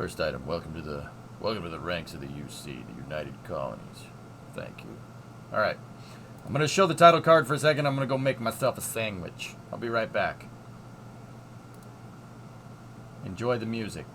First item, welcome to the ranks of the UC, the United Colonies. Thank you. Alright. I'm gonna show the title card for a second. I'm gonna go make myself a sandwich. I'll be right back. Enjoy the music.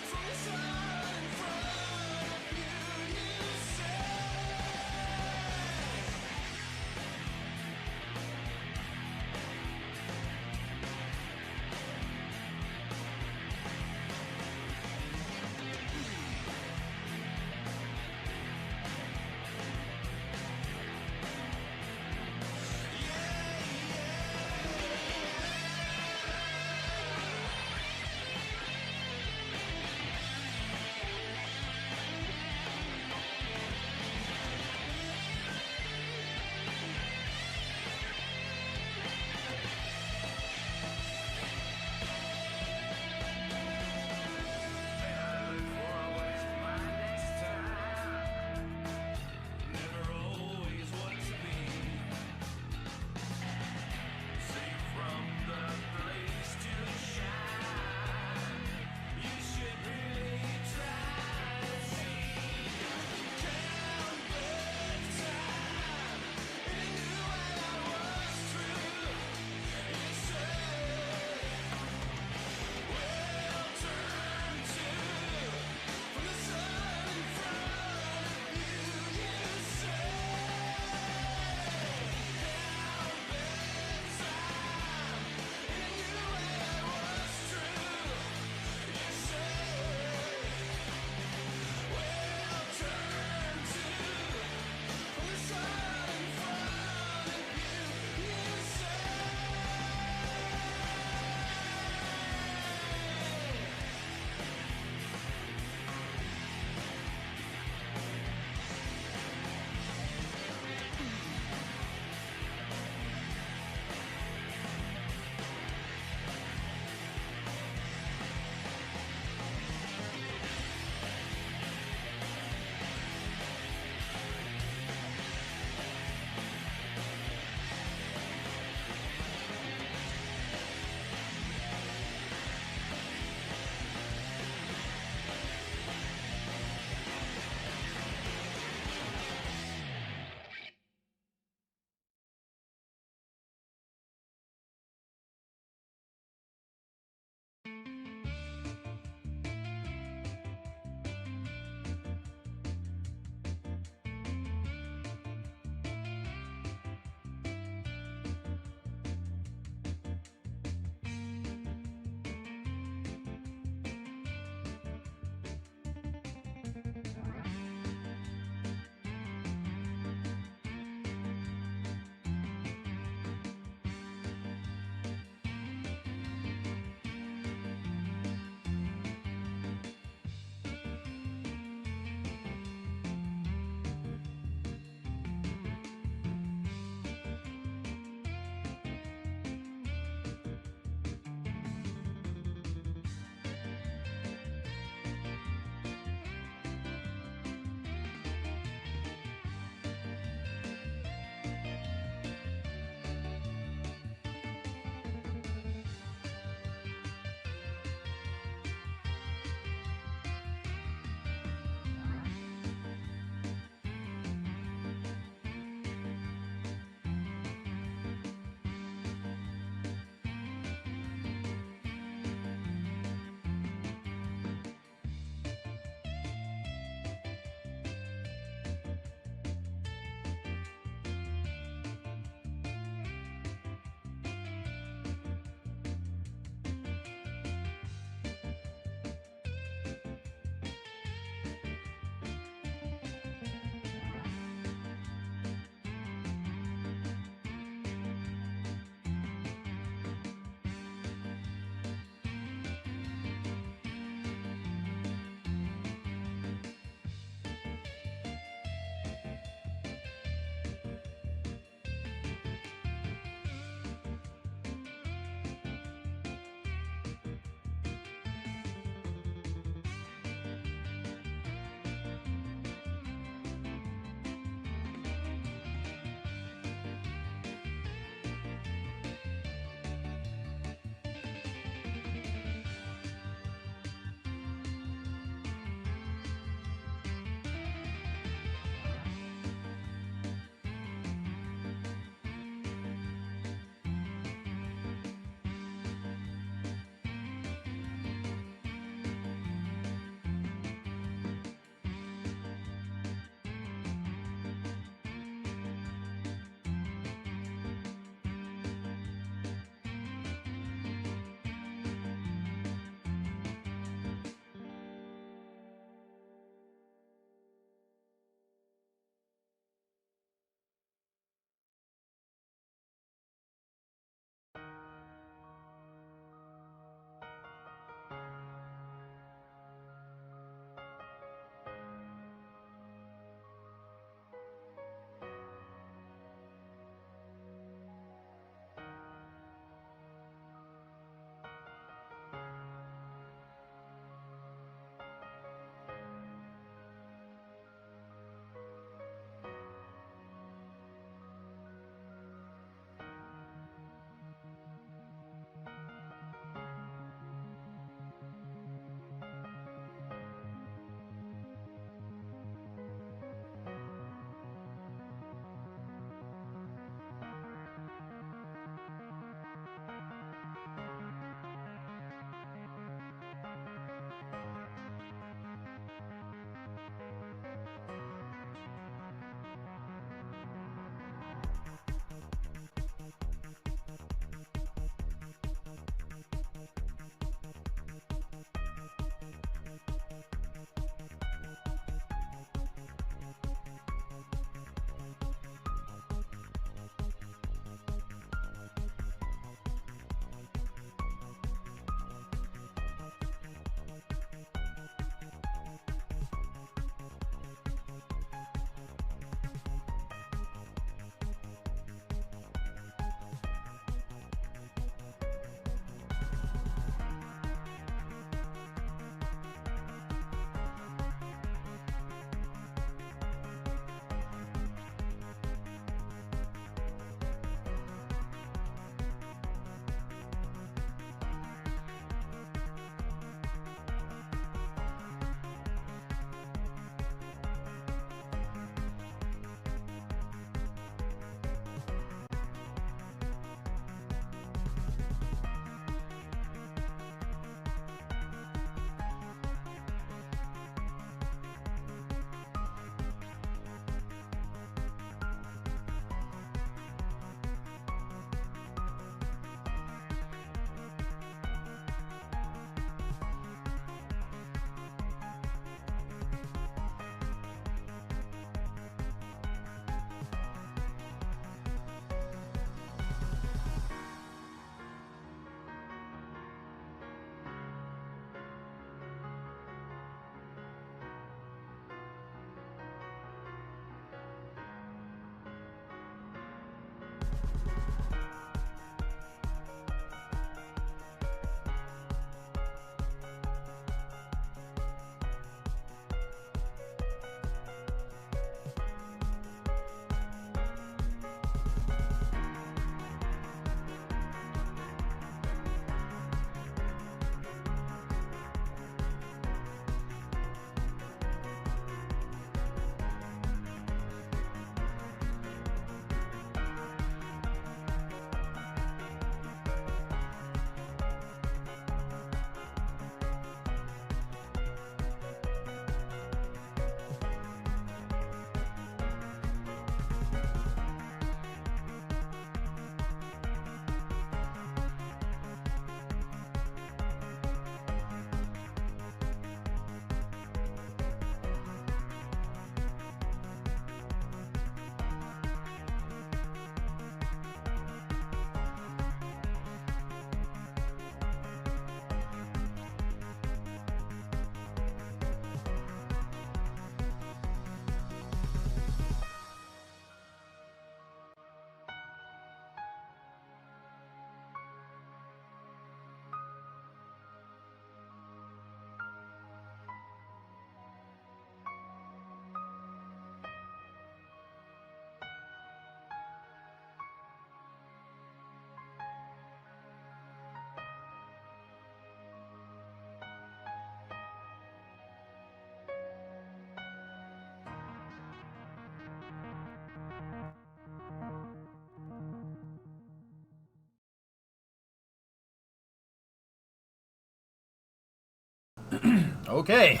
Okay.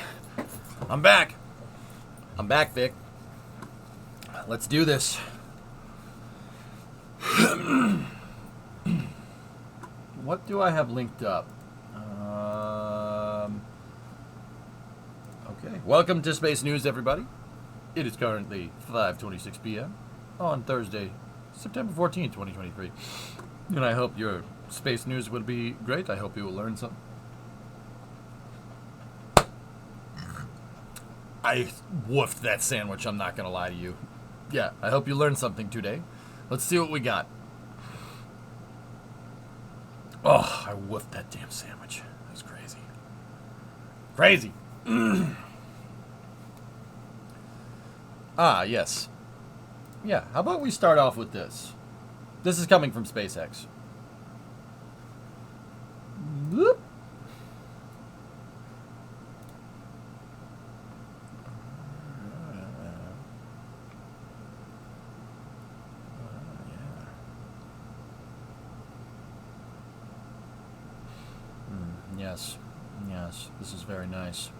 I'm back. I'm back, Vic. Let's do this. What do I have linked up? Okay. Welcome to Space News, everybody. It is currently 5:26 p.m. on Thursday, September 14th, 2023. And I hope your space news will be great. I hope you will learn something. I woofed that sandwich, I'm not going to lie to you. Yeah, I hope you learned something today. Let's see what we got. Oh, I woofed that damn sandwich. That was crazy. Crazy. Ah, yes. Yeah, how about we start off with this? This is coming from SpaceX. Whoop. Yes, yes, this is very nice.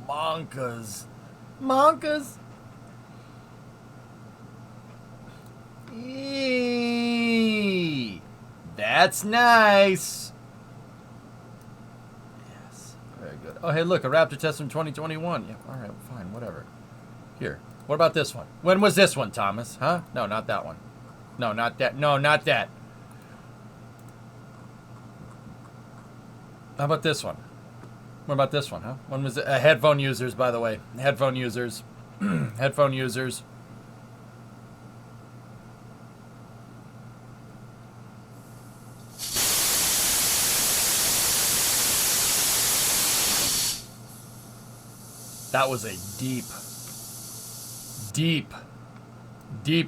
Monkas. Monkas. Eee, that's nice. Yes, very good. Oh, hey, look, a Raptor test from 2021. Yeah, all right, fine, whatever. Here, what about this one? When was this one, Thomas? Huh? No, not that one. No, not that. No, not that. How about this one? What about this one, huh? When was it? Headphone users, by the way. Headphone users. Headphone users. That was a deep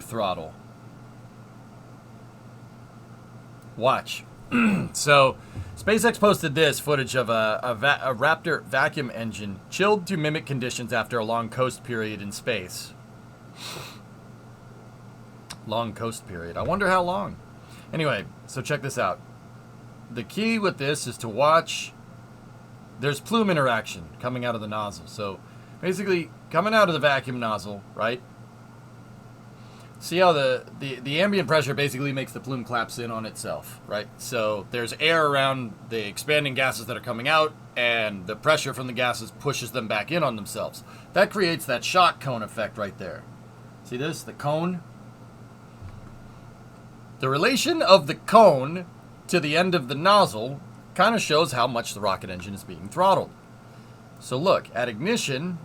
throttle. Watch. So, SpaceX posted this footage of a Raptor vacuum engine chilled to mimic conditions after a long coast period in space. Long coast period. I wonder how long. Anyway, so check this out. The key with this is to watch. There's plume interaction coming out of the nozzle. So, basically, coming out of the vacuum nozzle, right? See how the ambient pressure basically makes the plume collapse in on itself, right? So there's air around the expanding gases that are coming out, and the pressure from the gases pushes them back in on themselves. That creates that shock cone effect right there. See this? The cone? The relation of the cone to the end of the nozzle kind of shows how much the rocket engine is being throttled. So look, at ignition,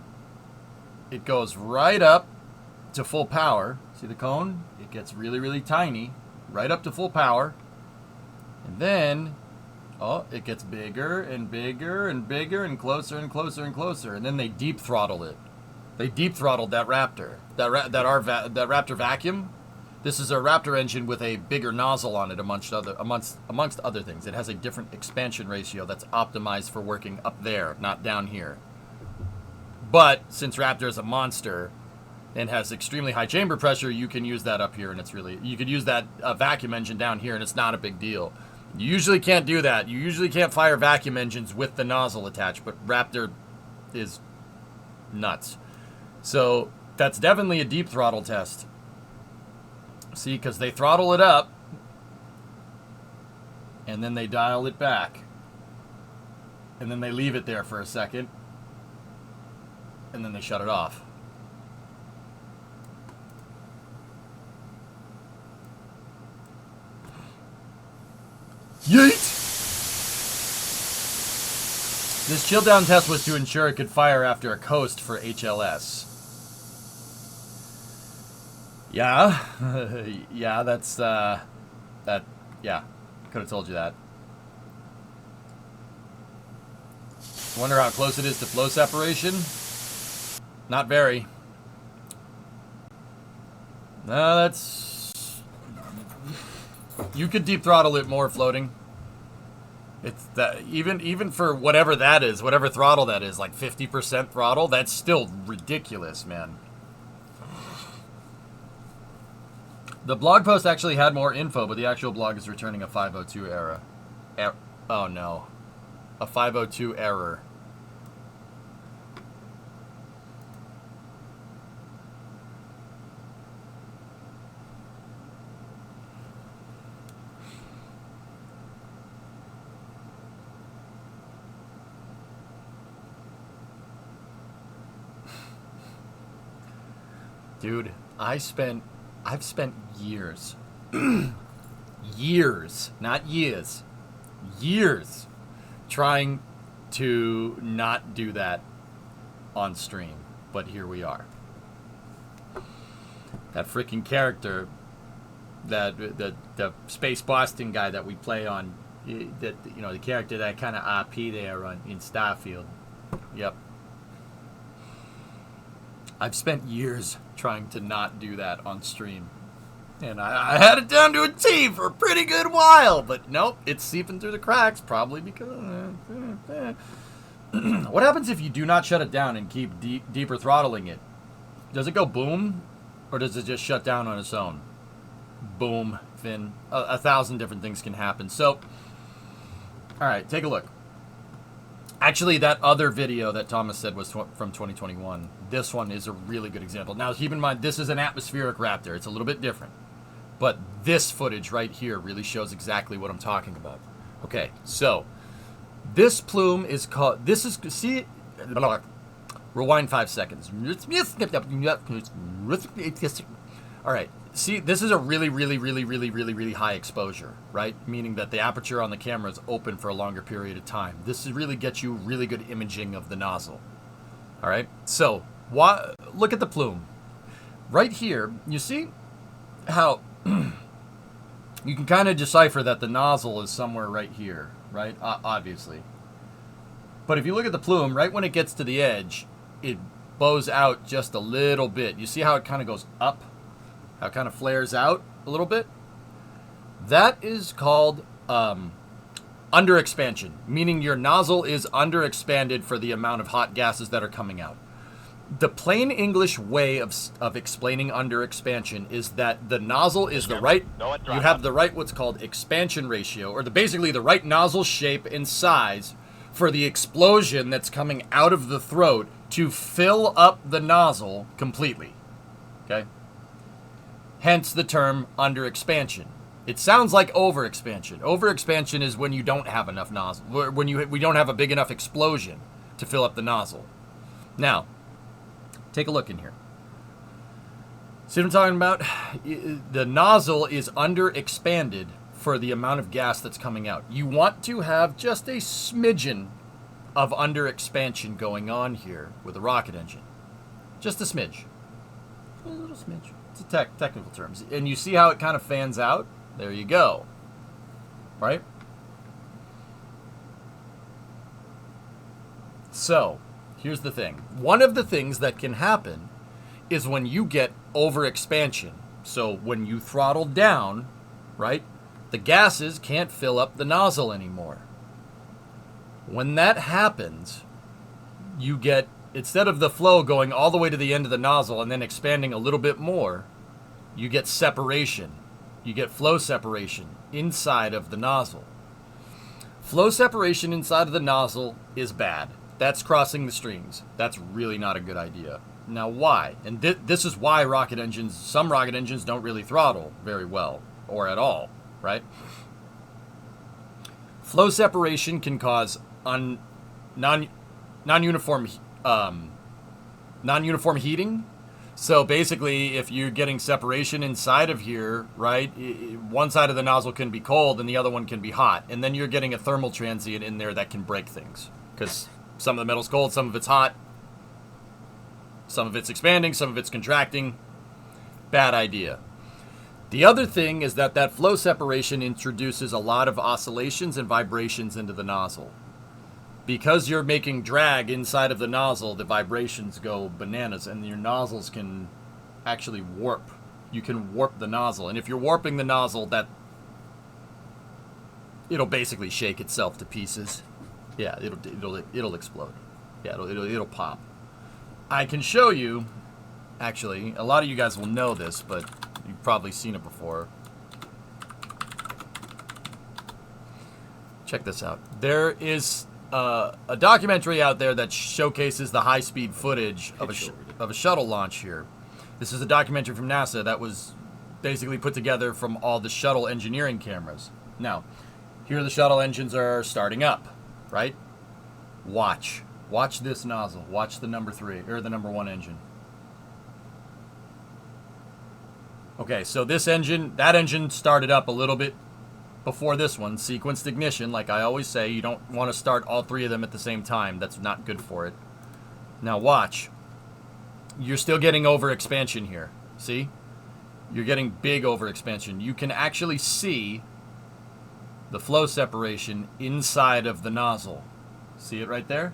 it goes right up to full power. See the cone? It gets really, really tiny, right up to full power. And then, oh, it gets bigger and bigger and bigger and closer and closer and closer. And then they deep throttle it. They deep throttled that Raptor. That Raptor vacuum. This is a Raptor engine with a bigger nozzle on it, amongst other things. It has a different expansion ratio that's optimized for working up there, not down here. But since Raptor is a monster and has extremely high chamber pressure, you can use that up here, and you could use that vacuum engine down here, and it's not a big deal. You usually can't do that. You usually can't fire vacuum engines with the nozzle attached, but Raptor is nuts. So that's definitely a deep throttle test. See, because they throttle it up, and then they dial it back, and then they leave it there for a second, and then they shut it off. Yeet! This chill down test was to ensure it could fire after a coast for HLS. Yeah, yeah, that's, yeah, could have told you that. Wonder how close it is to flow separation? Not very. No, that's... You could deep throttle it more floating. It's that even for whatever that is, whatever throttle that is, like 50% throttle, that's still ridiculous, man. The blog post actually had more info, but the actual blog is returning a 502 error. Oh no. A 502 error. Dude, I've spent years, years, not years, years trying to not do that on stream, but here we are. That freaking character, the Space Boston guy that we play on, that, you know, the character that kind of RP there in Starfield. Yep. I've spent years trying to not do that on stream. And I had it down to a T for a pretty good while. But nope, it's seeping through the cracks, probably because... What happens if you do not shut it down and keep deeper throttling it? Does it go boom? Or does it just shut down on its own? Boom, Finn. 1,000 different things can happen. So, alright, take a look. Actually, that other video that Thomas said was from 2021. This one is a really good example. Now, keep in mind, this is an atmospheric raptor. It's a little bit different. But this footage right here really shows exactly what I'm talking about. Okay, so this plume is called... This is... See... Rewind 5 seconds. All right. See, this is a really high exposure, right? Meaning that the aperture on the camera is open for a longer period of time. This really gets you really good imaging of the nozzle. All right. So, look at the plume. Right here, you see how you can kind of decipher that the nozzle is somewhere right here, right? Obviously. But if you look at the plume, right when it gets to the edge, it bows out just a little bit. You see how it kind of goes up? How it kind of flares out a little bit? That is called underexpansion, meaning your nozzle is underexpanded for the amount of hot gases that are coming out. The plain English way of explaining underexpansion is that the nozzle is the right... You have the right what's called expansion ratio, or basically the right nozzle shape and size for the explosion that's coming out of the throat to fill up the nozzle completely. Okay? Hence the term underexpansion. It sounds like overexpansion. Overexpansion is when you don't have enough nozzle, when we don't have a big enough explosion to fill up the nozzle. Now, take a look in here. See what I'm talking about? The nozzle is underexpanded for the amount of gas that's coming out. You want to have just a smidgen of underexpansion going on here with a rocket engine. Just a smidge. A little smidge. It's a technical terms. And you see how it kind of fans out? There you go. Right? So, here's the thing. One of the things that can happen is when you get overexpansion. So, when you throttle down, right, the gases can't fill up the nozzle anymore. When that happens, you get... Instead of the flow going all the way to the end of the nozzle and then expanding a little bit more, you get separation. You get flow separation inside of the nozzle. Flow separation inside of the nozzle is bad. That's crossing the streams. That's really not a good idea. Now, why? And this is why some rocket engines don't really throttle very well, or at all, right? Flow separation can cause non-uniform heating. So basically, if you're getting separation inside of here, right, one side of the nozzle can be cold and the other one can be hot. And then you're getting a thermal transient in there that can break things. Because some of the metal's cold, some of it's hot, some of it's expanding, some of it's contracting. Bad idea. The other thing is that flow separation introduces a lot of oscillations and vibrations into the nozzle. Because you're making drag inside of the nozzle, the vibrations go bananas, and your nozzles can actually warp. You can warp the nozzle, and if you're warping the nozzle, it'll basically shake itself to pieces. Yeah, it'll explode. Yeah, it'll pop. I can show you. Actually, a lot of you guys will know this, but You've probably seen it before. Check this out. There is a documentary out there that showcases the high-speed footage of a shuttle launch here. This is a documentary from NASA that was basically put together from all the shuttle engineering cameras. Now, here the shuttle engines are starting up, right? Watch this nozzle. Watch the number 1 engine. Okay, so that engine started up a little bit before this one. Sequenced ignition, like I always say, you don't want to start all 3 of them at the same time. That's not good for it. Now watch. You're still getting overexpansion here. See? You're getting big overexpansion. You can actually see the flow separation inside of the nozzle. See it right there?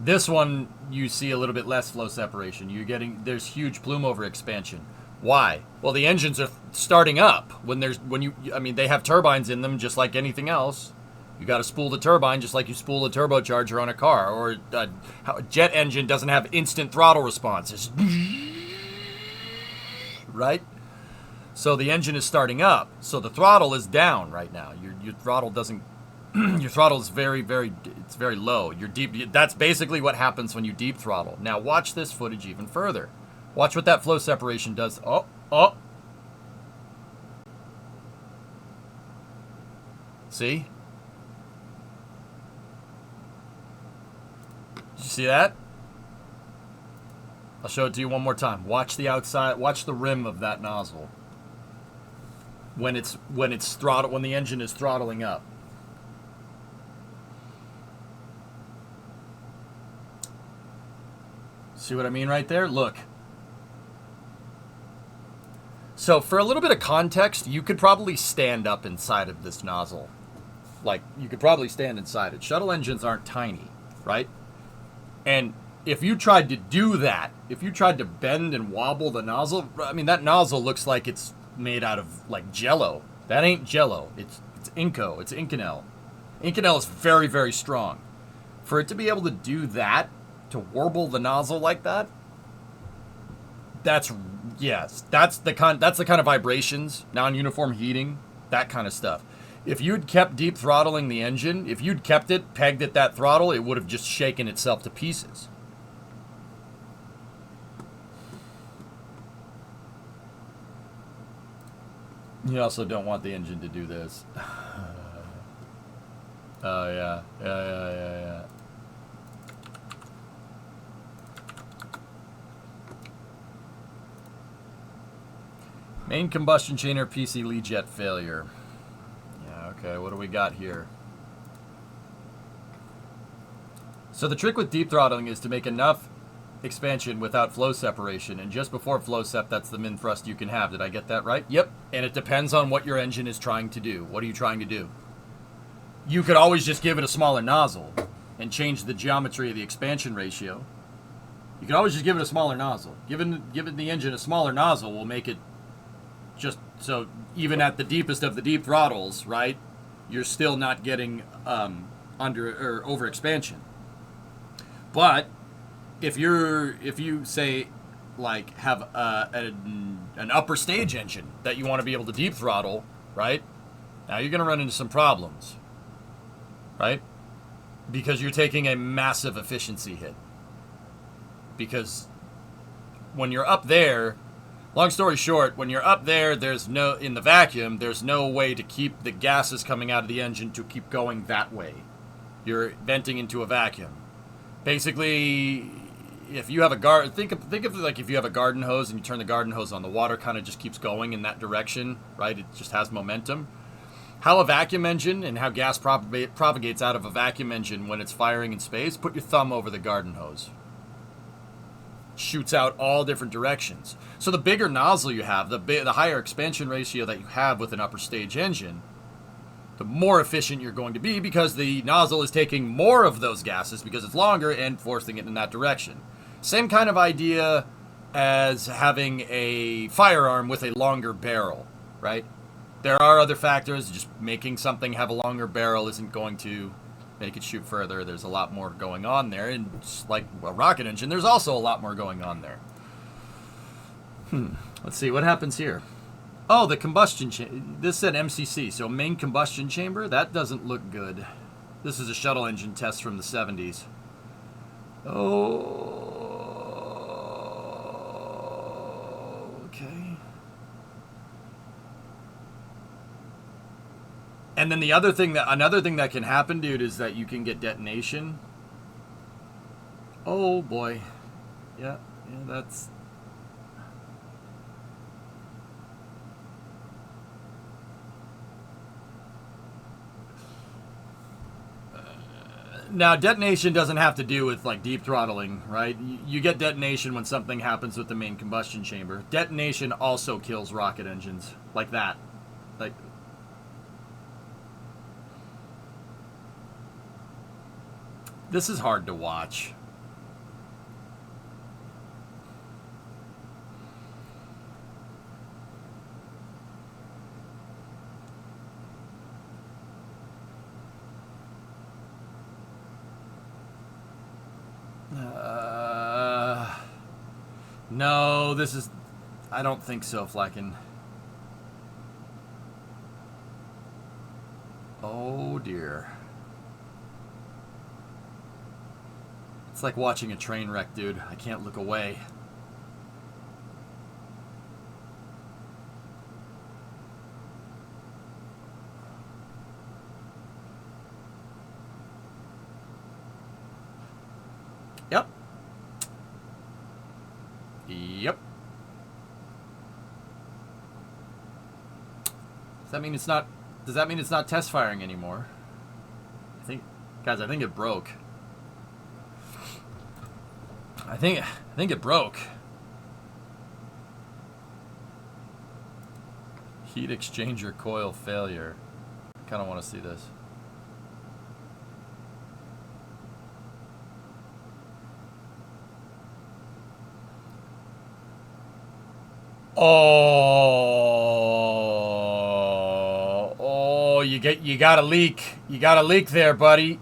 This one, you see a little bit less flow separation. There's huge plume overexpansion. Why? Well, the engines are starting up. They have turbines in them just like anything else. You got to spool the turbine just like you spool a turbocharger on a car, or a jet engine doesn't have instant throttle response. It's right? So the engine is starting up. So the throttle is down right now. Your throttle doesn't. Your throttle is very, it's very low. You're deep. That's basically what happens when you deep throttle. Now watch this footage even further. Watch what that flow separation does. Oh. See? Did you see that? I'll show it to you one more time. Watch the outside. Watch the rim of that nozzle. When the engine is throttling up. See what I mean right there? Look. So for a little bit of context, you could probably stand up inside of this nozzle. Like, you could probably stand inside it. Shuttle engines aren't tiny, right? And if you tried to do that, if you tried to bend and wobble the nozzle, I mean, that nozzle looks like it's made out of, like, Jell-O. That ain't Jell-O. It's Inco. It's Inconel. Inconel is very, very strong. For it to be able to do that, to warble the nozzle like that, that's the kind of vibrations, non-uniform heating, that kind of stuff. If you'd kept deep throttling the engine, if you'd kept it pegged at that throttle, it would have just shaken itself to pieces. You also don't want the engine to do this. Oh yeah. Main combustion chamber PC lead jet failure. Yeah, okay, what do we got here? So the trick with deep throttling is to make enough expansion without flow separation, and just before flow sep, that's the min thrust you can have. Did I get that right? Yep. And it depends on what your engine is trying to do. What are you trying to do? You could always just give it a smaller nozzle and change the geometry of the expansion ratio. You could always just give it a smaller nozzle. Giving the engine a smaller nozzle will make it just so even at the deepest of the deep throttles, right, you're still not getting under or over expansion. But if you say like have an upper stage engine that you want to be able to deep throttle, right, now you're going to run into some problems, right, because you're taking a massive efficiency hit. Because when you're up there, long story short, when you're up there, in the vacuum, there's no way to keep the gases coming out of the engine to keep going that way. You're venting into a vacuum. Basically, if you have think of it like if you have a garden hose and you turn the garden hose on, the water kind of just keeps going in that direction, right? It just has momentum. How a vacuum engine and how gas propagates out of a vacuum engine when it's firing in space, put your thumb over the garden hose. Shoots out all different directions. So the bigger nozzle you have, the higher expansion ratio that you have with an upper stage engine, the more efficient you're going to be because the nozzle is taking more of those gases because it's longer and forcing it in that direction. Same kind of idea as having a firearm with a longer barrel, right? There are other factors. Just making something have a longer barrel isn't going to make it shoot further. There's a lot more going on there. And just like a rocket engine, there's also a lot more going on there. Let's see what happens here. Oh, the combustion chamber. This said MCC, so main combustion chamber. That doesn't look good. This is a shuttle engine test from the 70s. Oh, okay. And then another thing that can happen, dude, is that you can get detonation. Oh boy. Yeah, that's. Now, detonation doesn't have to do with, like, deep throttling, right? You get detonation when something happens with the main combustion chamber. Detonation also kills rocket engines. Like that. Like... This is hard to watch. No, this is... I don't think so, Flecken. Oh, dear. It's like watching a train wreck, dude. I can't look away. Yep. Yep. Does that mean it's not... Does that mean it's not test firing anymore? I think... Guys, I think it broke. I think it broke. Heat exchanger coil failure. I kind of want to see this. Oh, you got a leak. You got a leak there, buddy.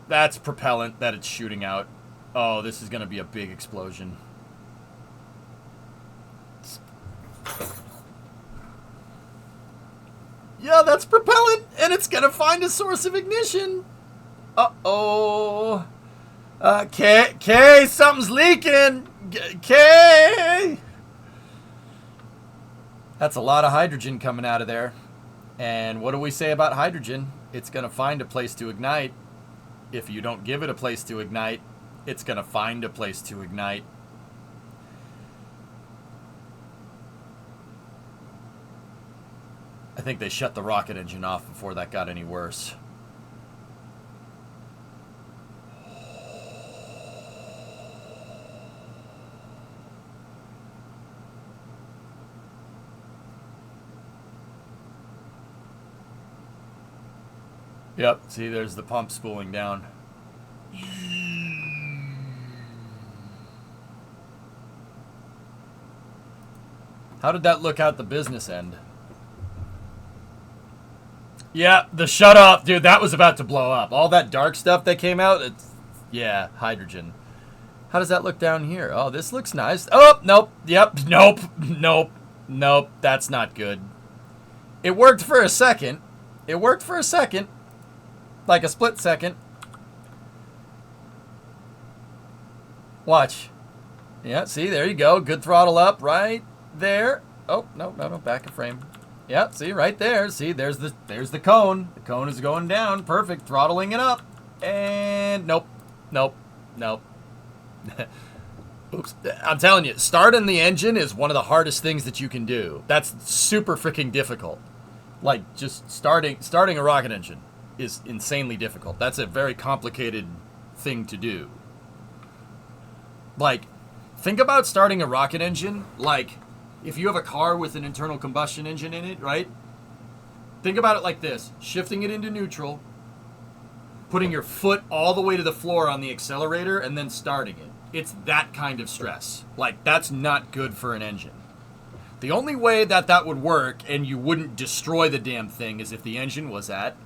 That's propellant that it's shooting out. Oh, this is going to be a big explosion. Yeah, that's propellant, and it's going to find a source of ignition. Uh-oh. K, something's leaking. K. That's a lot of hydrogen coming out of there. And what do we say about hydrogen? It's going to find a place to ignite. If you don't give it a place to ignite, it's going to find a place to ignite. I think they shut the rocket engine off before that got any worse. Yep, see, there's the pump spooling down. How did that look out the business end? Yeah, the shut off, dude, that was about to blow up. All that dark stuff that came out, it's, yeah, hydrogen. How does that look down here? Oh, this looks nice. Oh, nope, yep, nope, that's not good. It worked for a second. It worked for a second. Like a split second. Watch. Yeah, see, there you go. Good throttle up right there. Oh, no, back a frame. Yeah, see, right there. See, there's the cone. The cone is going down. Perfect. Throttling it up. And nope. Oops. I'm telling you, starting the engine is one of the hardest things that you can do. That's super freaking difficult. Like, just starting a rocket engine is insanely difficult. That's a very complicated thing to do. Like, think about starting a rocket engine. Like, if you have a car with an internal combustion engine in it, right? Think about it like this. Shifting it into neutral, putting your foot all the way to the floor on the accelerator, and then starting it. It's that kind of stress. Like, that's not good for an engine. The only way that would work and you wouldn't destroy the damn thing is if the engine was at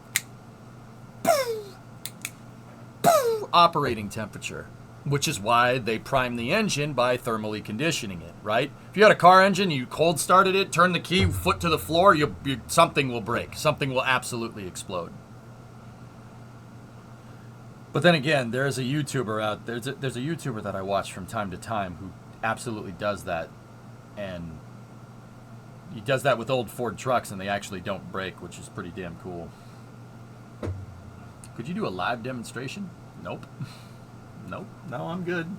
operating temperature. which is why they prime the engine by thermally conditioning it, right? If you had a car engine, you cold started it, turn the key, foot to the floor, something will break. Something will absolutely explode. But then again, there's a YouTuber out there's a YouTuber that I watch from time to time who absolutely does that, and he does that with old Ford trucks, and they actually don't break, which is pretty damn cool. Could you do a live demonstration? Nope. Nope. No, I'm good.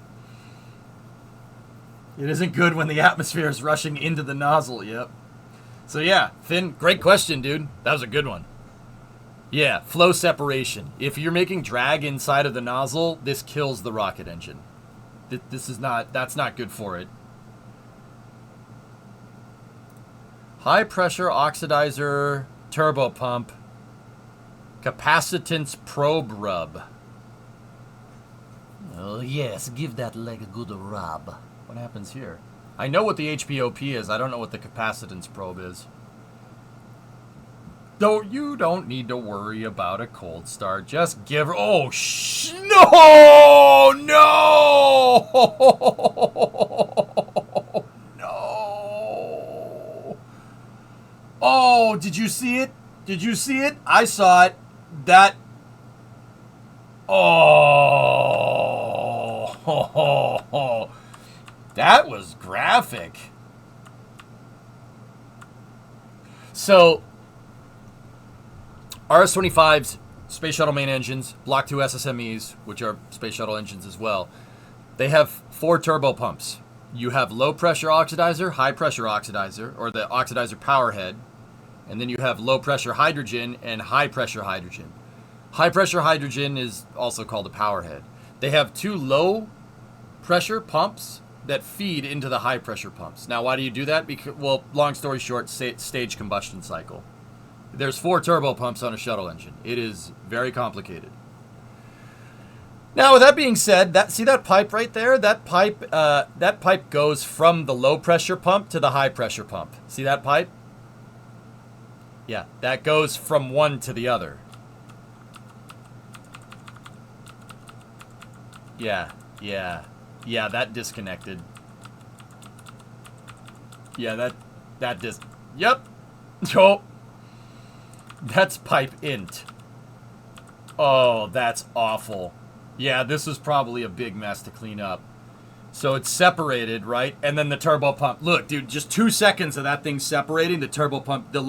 It isn't good when the atmosphere is rushing into the nozzle. Yep. So yeah, Finn, great question, dude. That was a good one. Yeah, flow separation. If you're making drag inside of the nozzle, this kills the rocket engine. That's not good for it. High pressure oxidizer turbo pump capacitance probe rub. Oh yes, give that leg a good rub. What happens here? I know what the HPOP is. I don't know what the capacitance probe is. You don't need to worry about a cold start. Just give her... Oh, no! No! No! Oh, did you see it? Did you see it? I saw it. That... Oh! That was graphic. So... RS-25's Space Shuttle main engines, Block 2 SSMEs, which are Space Shuttle engines as well, they have 4 turbo pumps. You have low-pressure oxidizer, high-pressure oxidizer, or the oxidizer power head, and then you have low-pressure hydrogen and high-pressure hydrogen. High-pressure hydrogen is also called a power head. They have 2 low-pressure pumps that feed into the high-pressure pumps. Now, why do you do that? Because, well, long story short, stage combustion cycle. There's 4 turbo pumps on a shuttle engine. It is very complicated. Now, with that being said, see that pipe right there? That pipe goes from the low pressure pump to the high pressure pump. See that pipe? Yeah, that goes from one to the other. Yeah, that disconnected. Yeah, yep. Oh. That's pipe int. Oh, that's awful. Yeah, this is probably a big mess to clean up. So it's separated, right? And then the turbo pump. Look, dude, just 2 seconds of that thing separating, the turbo pump, the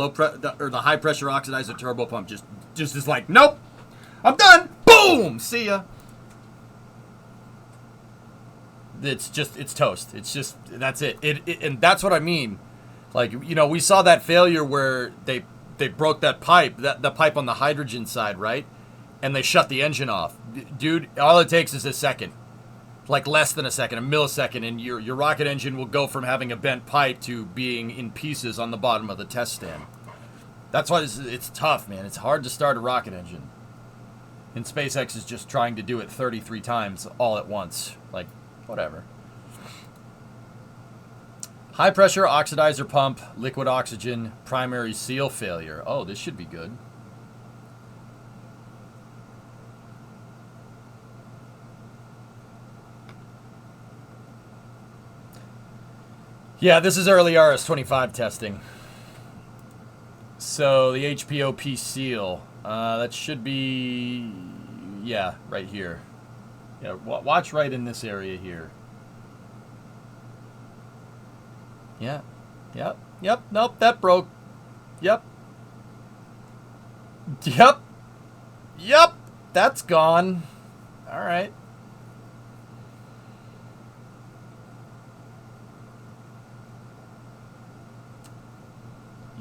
high pressure oxidizer turbo pump just is like, nope, I'm done. Boom, see ya. It's toast. It's just, that's it. And that's what I mean. Like, you know, we saw that failure where they broke that pipe, the pipe on the hydrogen side, right? And they shut the engine off. Dude, all it takes is a second. Like less than a second, a millisecond, and your rocket engine will go from having a bent pipe to being in pieces on the bottom of the test stand. That's why it's tough, man. It's hard to start a rocket engine. And SpaceX is just trying to do it 33 times all at once. Like, whatever. High pressure oxidizer pump, liquid oxygen, primary seal failure. Oh, this should be good. Yeah, this is early RS-25 testing. So the HPOP seal, that should be, yeah, right here. Yeah, watch right in this area here. Yeah. Yep. Nope, that broke. Yep. That's gone. All right.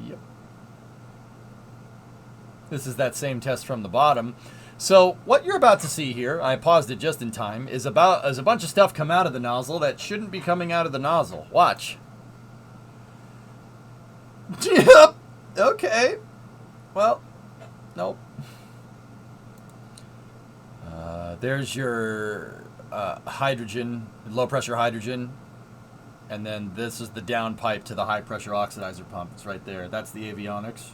Yep. This is that same test from the bottom. So what you're about to see here, I paused it just in time, is a bunch of stuff come out of the nozzle that shouldn't be coming out of the nozzle. Watch. Yep. Okay. Well, nope. There's your hydrogen, low pressure hydrogen, and then this is the down pipe to the high pressure oxidizer pump. It's right there. That's the avionics.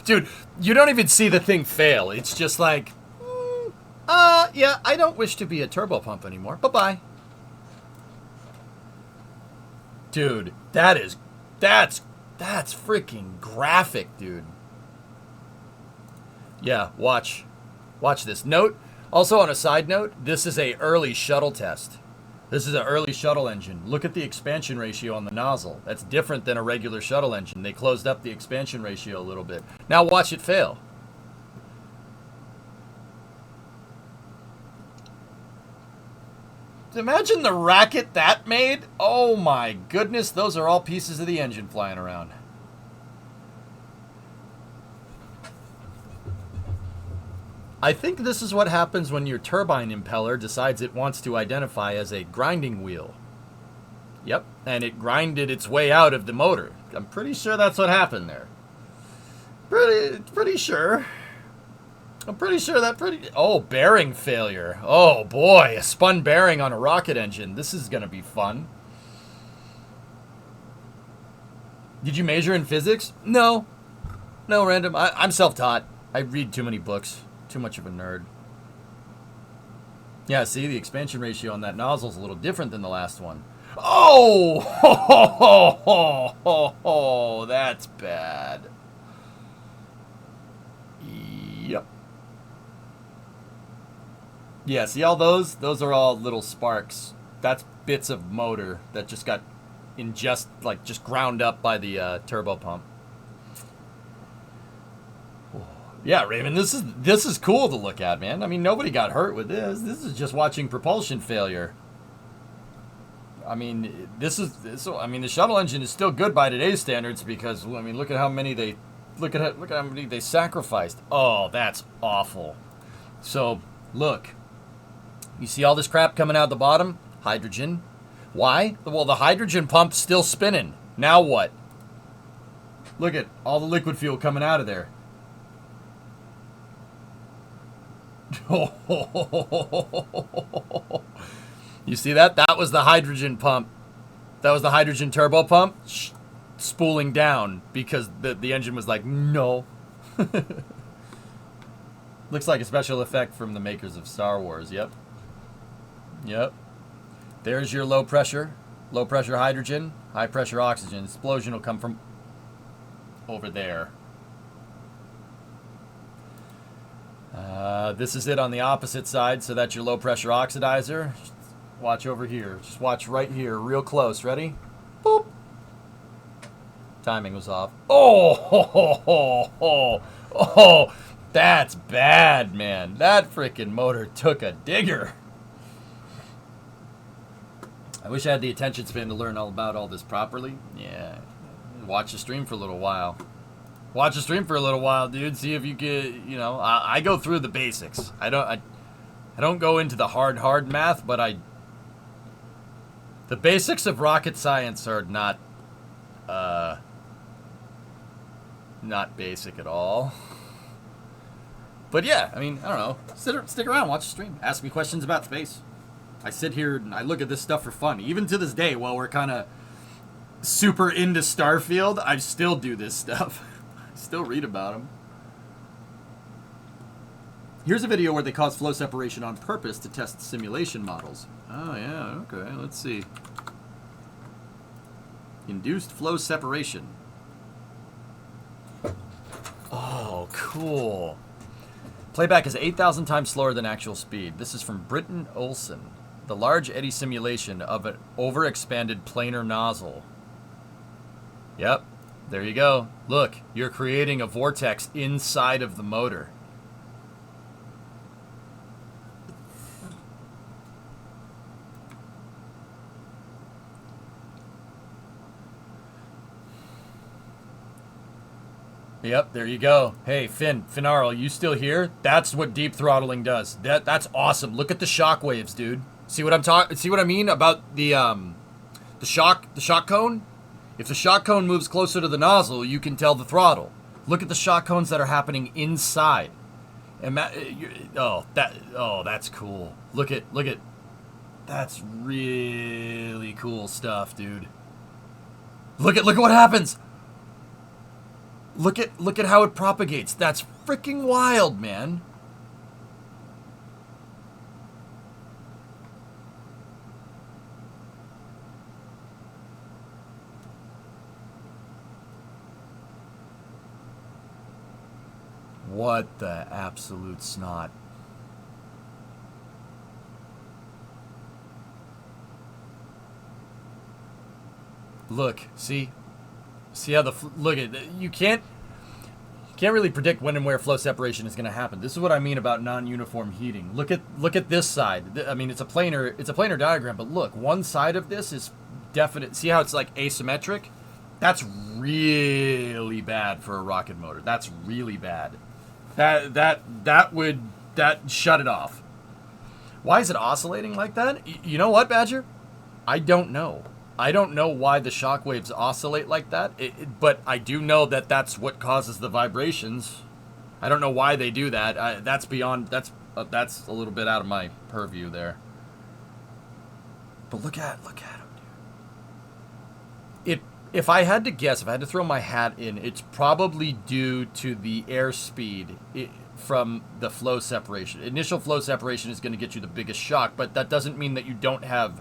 Dude, you don't even see the thing fail. It's just like, Yeah, I don't wish to be a turbopump anymore. Bye-bye. Dude, that's freaking graphic, dude. Yeah, watch this. Note, also on a side note, this is a early shuttle test. This is an early shuttle engine. Look at the expansion ratio on the nozzle. That's different than a regular shuttle engine. They closed up the expansion ratio a little bit. Now watch it fail. Imagine the racket that made. Oh my goodness, those are all pieces of the engine flying around. I think this is what happens when your turbine impeller decides it wants to identify as a grinding wheel. Yep, and it grinded its way out of the motor. I'm pretty sure that's what happened there. Pretty sure. I'm pretty sure that Oh, bearing failure. Oh boy, a spun bearing on a rocket engine. This is gonna be fun. Did you major in physics? No. No, random. I'm self-taught. I read too many books. Too much of a nerd. Yeah, see, the expansion ratio on that nozzle is a little different than the last one. Oh! Ho, ho, ho, ho, ho, ho. That's bad. Yep. Yeah, see all those? Those are all little sparks. That's bits of motor that just got just ground up by the turbo pump. Yeah, Raven, this is cool to look at, man. I mean, nobody got hurt with this. This is just watching propulsion failure. I mean, the shuttle engine is still good by today's standards because I mean, look at how many they sacrificed. Oh, that's awful. So, look. You see all this crap coming out the bottom? Hydrogen. Why? Well, the hydrogen pump's still spinning. Now what? Look at all the liquid fuel coming out of there. You see that? That was the hydrogen pump. That was the hydrogen turbo pump spooling down because the engine was like, no. Looks like a special effect from the makers of Star Wars. Yep. Yep. There's your low pressure hydrogen, high pressure oxygen. Explosion will come from over there. This is it on the opposite side, so that's your low pressure oxidizer. Just watch over here. Just watch right here, real close. Ready? Boop. Timing was off. Oh, ho, ho, ho, ho. Oh, that's bad, man. That freaking motor took a digger. I wish I had the attention span to learn all about all this properly. Yeah. Watch the stream for a little while. Watch the stream for a little while, dude. See if you get, I go through the basics. I don't go into the hard math, but the basics of rocket science are not basic at all. But yeah, I mean, I don't know. Stick around, watch the stream. Ask me questions about space. I sit here and I look at this stuff for fun. Even to this day, while we're kind of super into Starfield, I still do this stuff. Still read about them. Here's a video where they cause flow separation on purpose to test simulation models. Oh, yeah, okay, let's see. Induced flow separation. Oh, cool. Playback is 8,000 times slower than actual speed. This is from Britton Olson. The large eddy simulation of an overexpanded planar nozzle. Yep. There you go. Look, you're creating a vortex inside of the motor. Yep, there you go. Hey, Finarl, you still here? That's what deep throttling does. That's awesome. Look at the shock waves, dude. See what I mean about the shock cone? If the shock cone moves closer to the nozzle, you can tell the throttle. Look at the shock cones that are happening inside. That's cool. Look at. That's really cool stuff, dude. Look at what happens. Look at how it propagates. That's freaking wild, man. What the absolute snot. Look, see how look at you can't really predict when and where flow separation is going to happen. This is what I mean about non-uniform heating. Look at this side. I mean, it's a planar diagram, but look, one side of this is definite. See how it's like asymmetric? That's really bad for a rocket motor. That's really bad. That would shut it off. Why is it oscillating like that? You know what, Badger? I don't know. I don't know why the shock waves oscillate like that, but I do know that that's what causes the vibrations. I don't know why they do that. That's a little bit out of my purview there. But look at him, dude. If I had to guess, if I had to throw my hat in, it's probably due to the airspeed from the flow separation. Initial flow separation is going to get you the biggest shock, but that doesn't mean that you don't have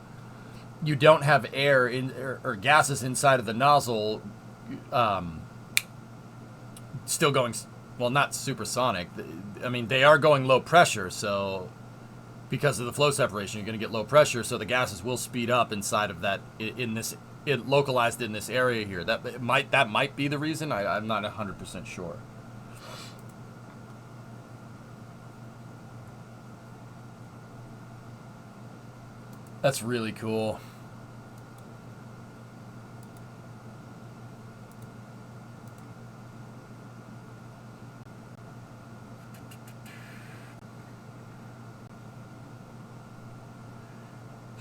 air in or gases inside of the nozzle still going, well, not supersonic. I mean, they are going low pressure, so because of the flow separation, you're going to get low pressure, so the gases will speed up inside of that localized in this area here. That might be the reason. I'm not 100% sure. That's really cool.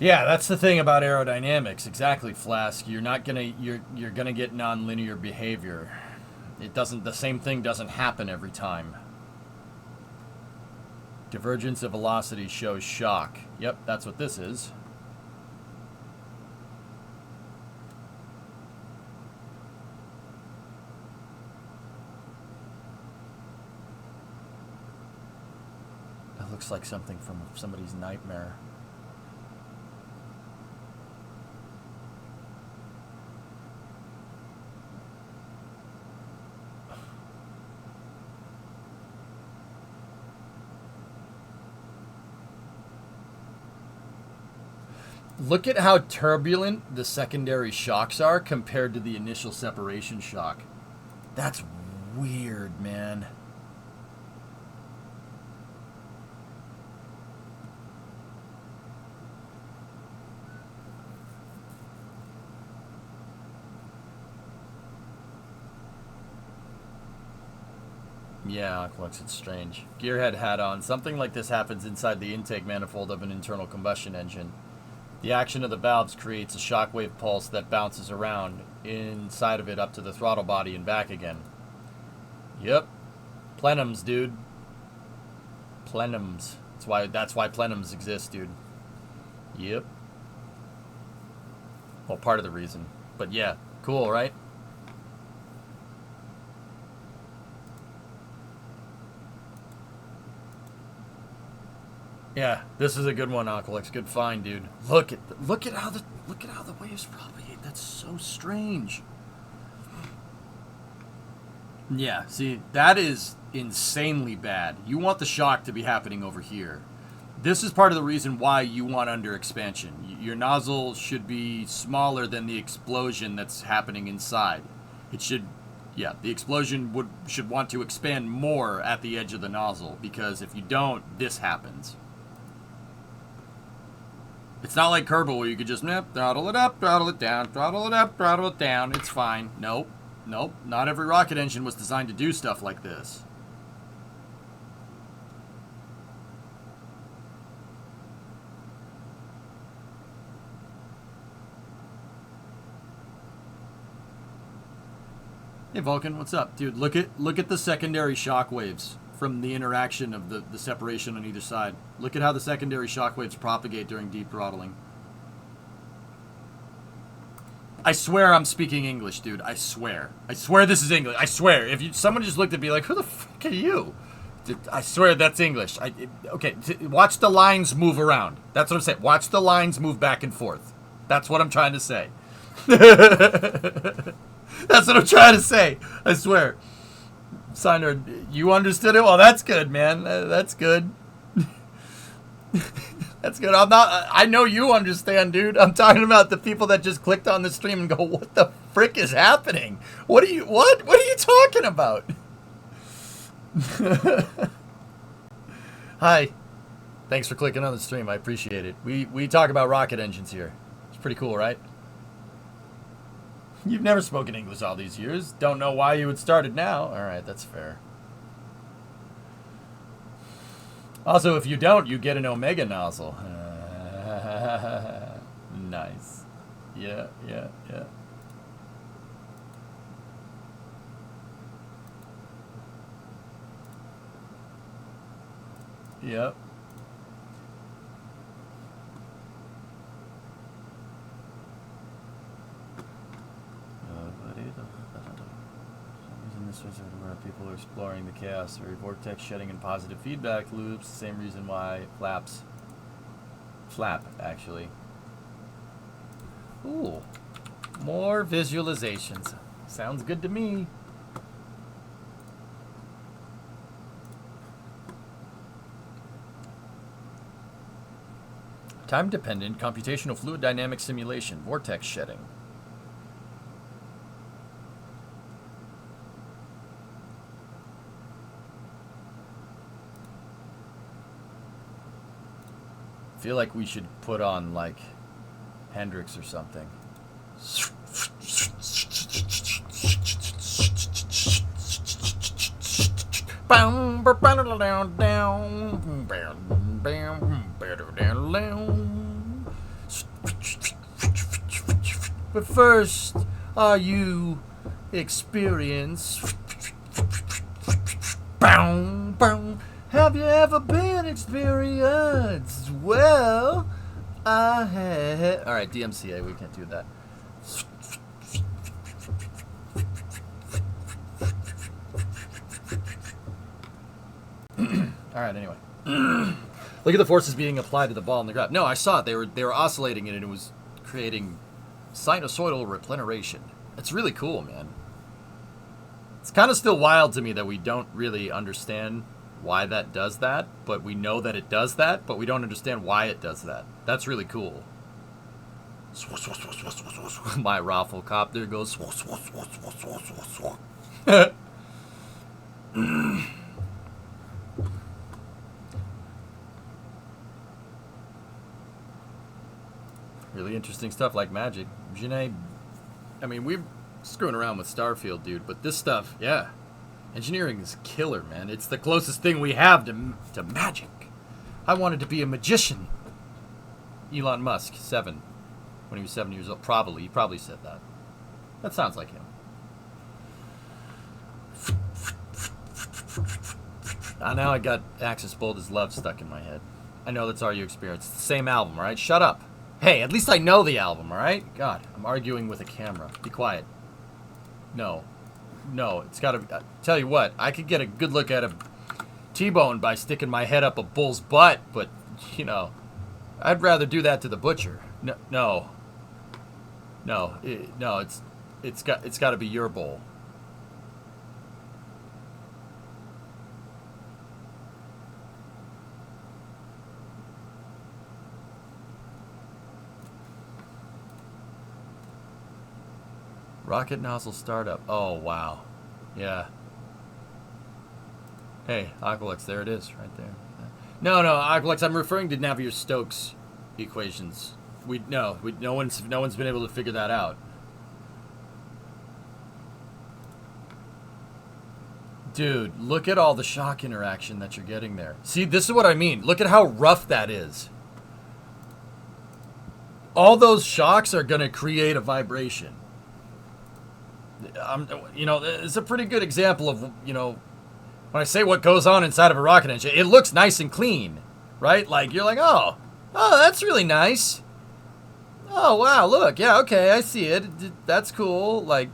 Yeah, that's the thing about aerodynamics. Exactly, Flask. You're gonna get nonlinear behavior. The same thing doesn't happen every time. Divergence of velocity shows shock. Yep, that's what this is. That looks like something from somebody's nightmare. Look at how turbulent the secondary shocks are compared to the initial separation shock. That's weird, man. Yeah, Aquilux, it's strange. Gearhead hat on. Something like this happens inside the intake manifold of an internal combustion engine. The action of the valves creates a shockwave pulse that bounces around inside of it up to the throttle body and back again. Yep. Plenums, dude. Plenums. That's why plenums exist, dude. Yep. Well, part of the reason. But yeah, cool, right? Yeah, this is a good one, Aquilux. Good find, dude. Look at how the waves propagate. That's so strange. Yeah, see, that is insanely bad. You want the shock to be happening over here. This is part of the reason why you want under expansion. Your nozzle should be smaller than the explosion that's happening inside. The explosion should want to expand more at the edge of the nozzle, because if you don't, this happens. It's not like Kerbal where you could just throttle it up, throttle it down, throttle it up, throttle it down. It's fine. Nope. Not every rocket engine was designed to do stuff like this. Hey Vulcan, what's up? Dude, look at the secondary shock waves from the interaction of the separation on either side. Look at how the secondary shock waves propagate during deep throttling. I swear I'm speaking English, dude. I swear this is English. I swear. If someone just looked at me like, who the fuck are you? I swear that's English. Watch the lines move around. That's what I'm saying. Watch the lines move back and forth. That's what I'm trying to say. That's what I'm trying to say. I swear. Signer, you understood it? Well, that's good, man. That's good. That's good. I know you understand, dude. I'm talking about the people that just clicked on the stream and go, what the frick is happening? What are you talking about? Hi. Thanks for clicking on the stream. I appreciate it. We talk about rocket engines here. It's pretty cool, right? You've never spoken English all these years. Don't know why you would start it now. All right, that's fair. Also, if you don't, you get an omega nozzle. Nice. Yeah. Yep. This was where people are exploring the chaos or vortex shedding and positive feedback loops. The same reason why flap actually. Ooh, more visualizations. Sounds good to me. Time-dependent computational fluid dynamic simulation, vortex shedding. I feel like we should put on like Hendrix or something. But first, are you experienced? Have you ever been experienced? Well, I had. All right, DMCA, we can't do that. All right, anyway. Look at the forces being applied to the ball in the graph. No, I saw it. They were oscillating it, and it was creating sinusoidal repleneration. It's really cool, man. It's kind of still wild to me that we don't really understand why that does that, but we know that it does that, but we don't understand why it does that. That's really cool. My raffle copter goes. Really interesting stuff like magic. Janae, I mean, we're screwing around with Starfield, dude, but this stuff, yeah. Engineering is killer, man. It's the closest thing we have to magic. I wanted to be a magician. Elon Musk, 7. When he was 7 years old. Probably. He probably said that. That sounds like him. Now I got Axis Bold as Love stuck in my head. I know that's all you experienced. It's the same album, alright? Shut up. Hey, at least I know the album, alright? God, I'm arguing with a camera. Be quiet. No, it's gotta be. Tell you what, I could get a good look at a T-bone by sticking my head up a bull's butt, but, you know, I'd rather do that to the butcher. No, it's got to be your bowl. Rocket nozzle startup. Oh, wow. Yeah. Hey, Aqualux, there it is, right there. No, Aqualux, I'm referring to Navier-Stokes equations. No one's been able to figure that out. Dude, look at all the shock interaction that you're getting there. See, this is what I mean. Look at how rough that is. All those shocks are going to create a vibration. It's a pretty good example of, when I say what goes on inside of a rocket engine, it looks nice and clean, right? Like, you're like, oh, that's really nice. Oh, wow, look, yeah, okay, I see it. That's cool. Like,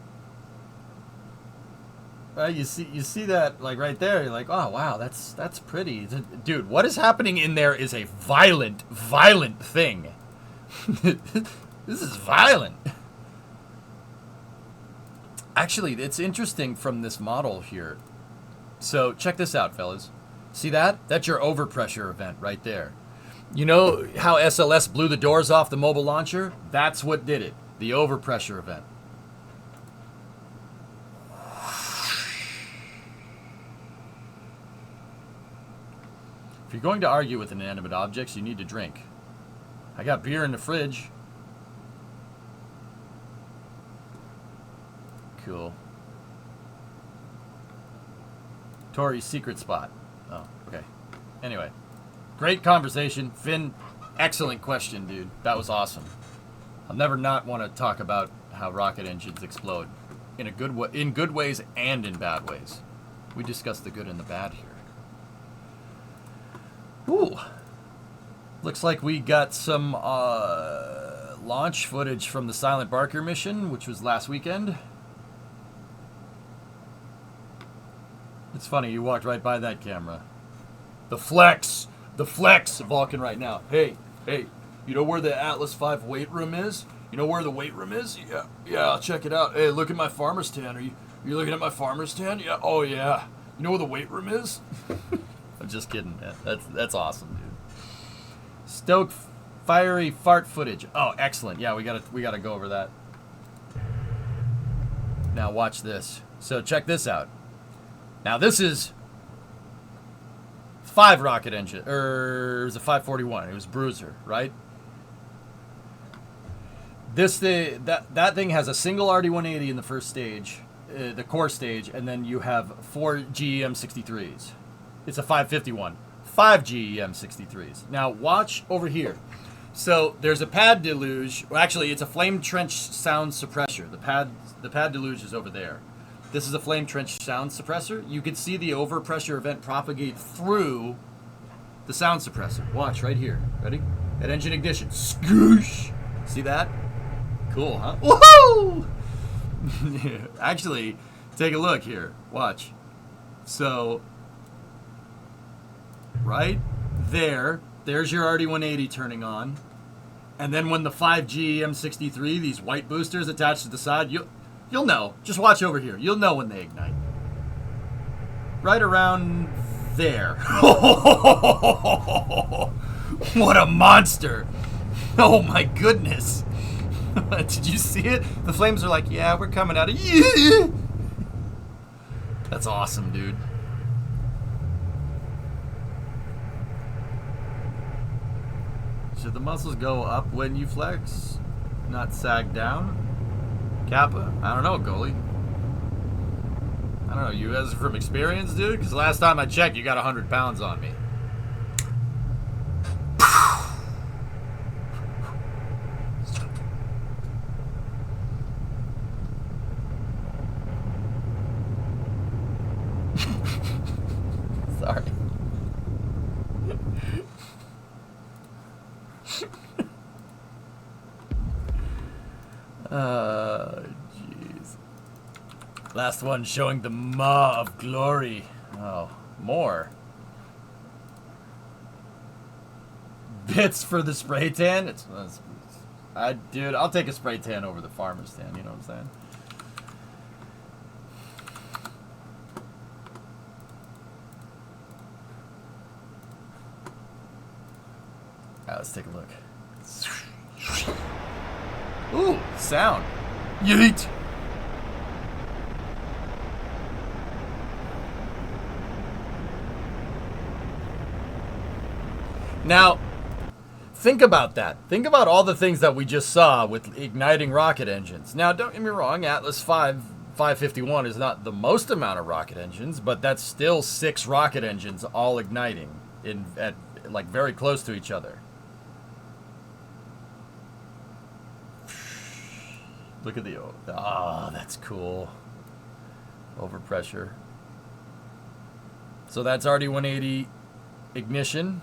you see that, like, right there. You're like, oh, wow, that's pretty. Dude, what is happening in there is a violent thing. This is violent. Actually, it's interesting from this model here. So check this out, fellas. See that? That's your overpressure event right there. You know how SLS blew the doors off the mobile launcher? That's what did it. The overpressure event. If you're going to argue with inanimate objects, you need to drink. I got beer in the fridge. Cool. Tori's secret spot. Oh, okay. Anyway. Great conversation. Finn, excellent question, dude. That was awesome. I'll never not want to talk about how rocket engines explode. In good ways and in bad ways. We discussed the good and the bad here. Ooh. Looks like we got some launch footage from the Silent Barker mission, which was last weekend. It's funny, you walked right by that camera. The flex! The flex! Vulcan right now. Hey, you know where the Atlas V weight room is? You know where the weight room is? Yeah, I'll check it out. Hey, look at my farmer's tan. Are you looking at my farmer's tan? Yeah, oh yeah. You know where the weight room is? I'm just kidding, man. That's awesome, dude. Stoke fiery fart footage. Oh, excellent. Yeah, we gotta go over that. Now watch this. So check this out. Now this is 5 rocket engine, it was a 541. It was Bruiser, right? That thing has a single RD-180 in the first stage, the core stage, and then you have 4 GEM-63s. It's a 551. 5 GEM-63s. Now watch over here. So there's a pad deluge. Well, actually, it's a flame trench sound suppressor. The pad deluge is over there. This is a flame trench sound suppressor. You can see the overpressure event propagate through the sound suppressor. Watch right here. Ready? At engine ignition. Scoosh! See that? Cool, huh? Woohoo! Actually, take a look here. Watch. So, right there, there's your RD-180 turning on. And then when the 5 GEM-63, these white boosters attached to the side, you'll know. Just watch over here. You'll know when they ignite. Right around there. What a monster. Oh my goodness. Did you see it? The flames are like, yeah, we're coming out of you. That's awesome, dude. Should the muscles go up when you flex? Not sag down? Kappa? I don't know, goalie. I don't know, you guys are from experience, dude? Because last time I checked, you got 100 pounds on me. Sorry. Jeez. Last one showing the maw of glory. Oh, more. Bits for the spray tan? Dude, I'll take a spray tan over the farmer's tan, you know what I'm saying? Alright, let's take a look. Ooh, sound. Yeet! Now, think about that. Think about all the things that we just saw with igniting rocket engines. Now, don't get me wrong, Atlas 551 is not the most amount of rocket engines, but that's still 6 rocket engines all igniting at like very close to each other. Look at the, that's cool. Overpressure. So that's RD-180 ignition.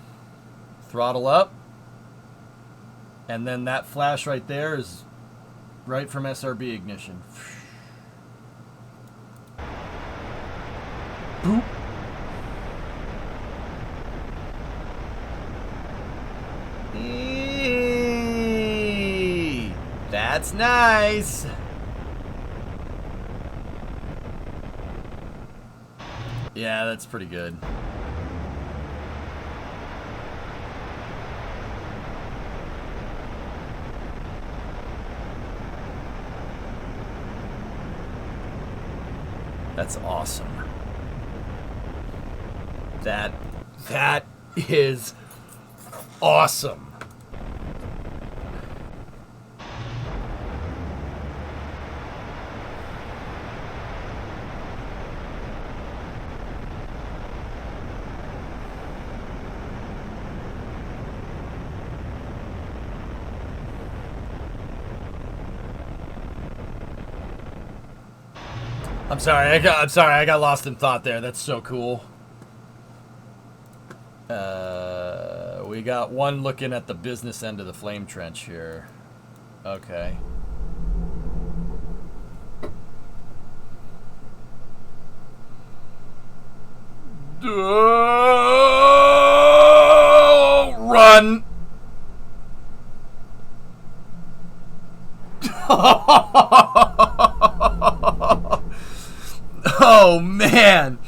Throttle up. And then that flash right there is right from SRB ignition. Boop. That's nice. Yeah, that's pretty good. That's awesome. That is awesome. I'm sorry, I got lost in thought there. That's so cool. We got one looking at the business end of the flame trench here. Okay. Run! Oh man,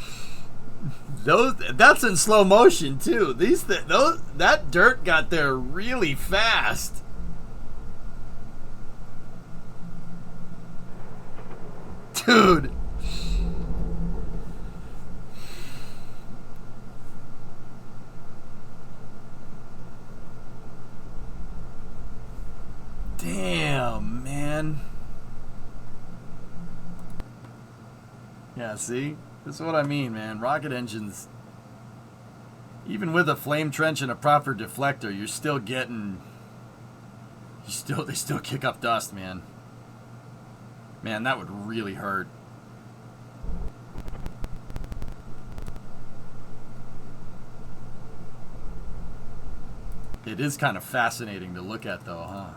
that's in slow motion too. That dirt got there really fast. Dude. Damn, man. Yeah, see? This is what I mean, man. Rocket engines, even with a flame trench and a proper deflector, you're still getting... They still kick up dust, man. Man, that would really hurt. It is kind of fascinating to look at, though, huh?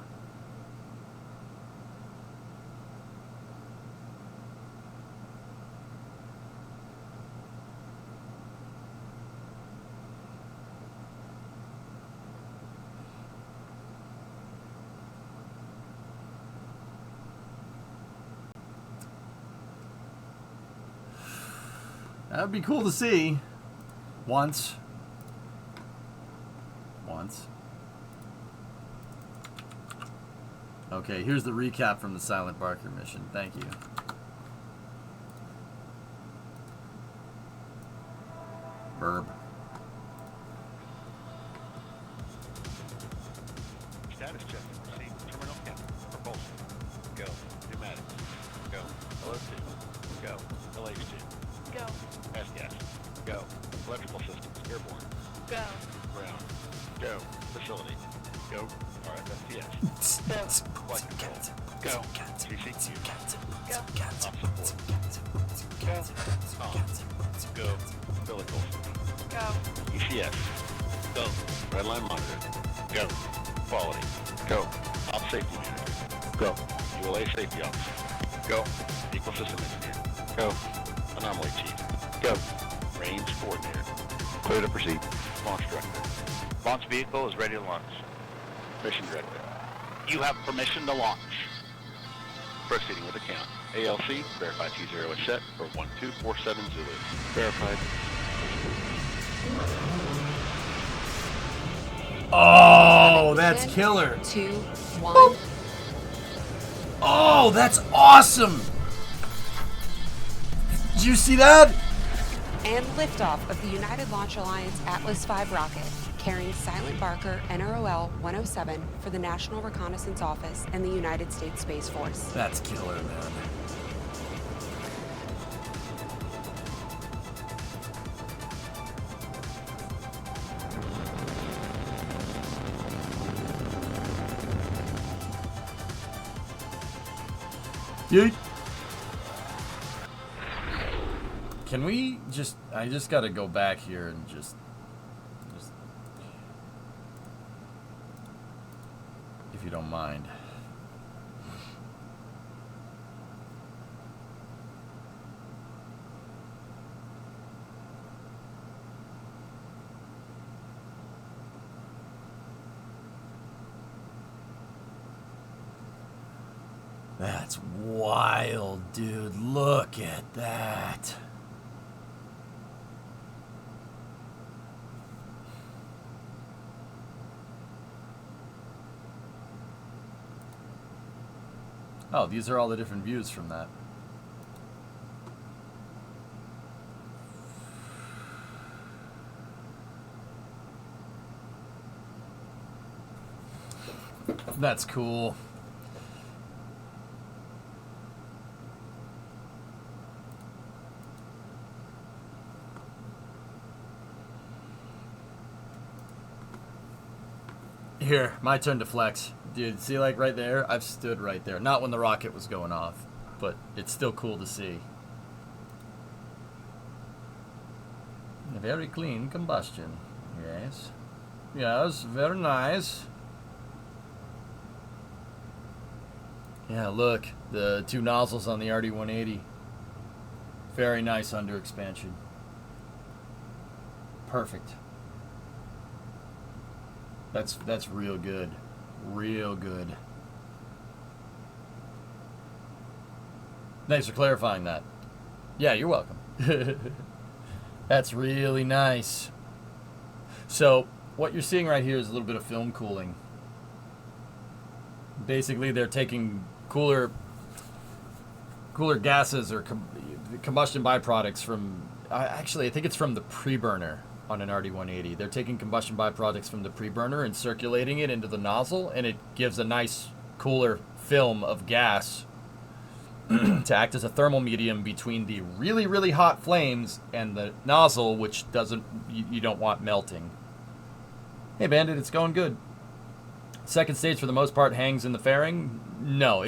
That would be cool to see. Once. Okay, here's the recap from the Silent Barker mission. Thank you. Burb. Status check. Received terminal cap. Propulsion. Go. Pneumatics. Go. LO2. Go. LH2. Go. S-gas. Go. Electrical systems. Airborne. Go. Ground. Go. Facility. Go. RFSTS. Flight control. Go. CCQ. Go. Op support. Go. Go. Umbilical. Go. ECS. Go. Redline monitor. Go. Quality. Go. Op safety manager. Go. ULA safety officer. Go. Equal system engineer. Go. Anomaly chief. Go. Range coordinator. Clear to proceed. Launch director. Launch vehicle is ready to launch. Mission director. You have permission to launch. Proceeding with the count. ALC, verify T0 is set for 1247 Zulu. Verified. Oh, that's killer. 2, 1. Oh, that's awesome. Did you see that? And liftoff of the United Launch Alliance Atlas V rocket, carrying Silent Barker NROL 107 for the National Reconnaissance Office and the United States Space Force. That's killer, man. Yeet. Can we just... I just gotta go back here and just... If you don't mind. That's wild, dude. Look at that. Oh, these are all the different views from that. That's cool. Here, my turn to flex. Dude, see, like right there? I've stood right there. Not when the rocket was going off, but it's still cool to see. A very clean combustion. Yes. Yes, very nice. Yeah, look, the two nozzles on the RD-180. Very nice under expansion. Perfect. That's real good. Real good. Thanks for clarifying that. Yeah, you're welcome. That's really nice. So, what you're seeing right here is a little bit of film cooling. Basically, they're taking cooler gases or combustion byproducts from, actually, I think it's from the pre-burner on an RD-180. They're taking combustion byproducts from the pre-burner and circulating it into the nozzle, and it gives a nice cooler film of gas to act as a thermal medium between the really, really hot flames and the nozzle, which you don't want melting. Hey, Bandit, it's going good. Second stage, for the most part, hangs in the fairing. No,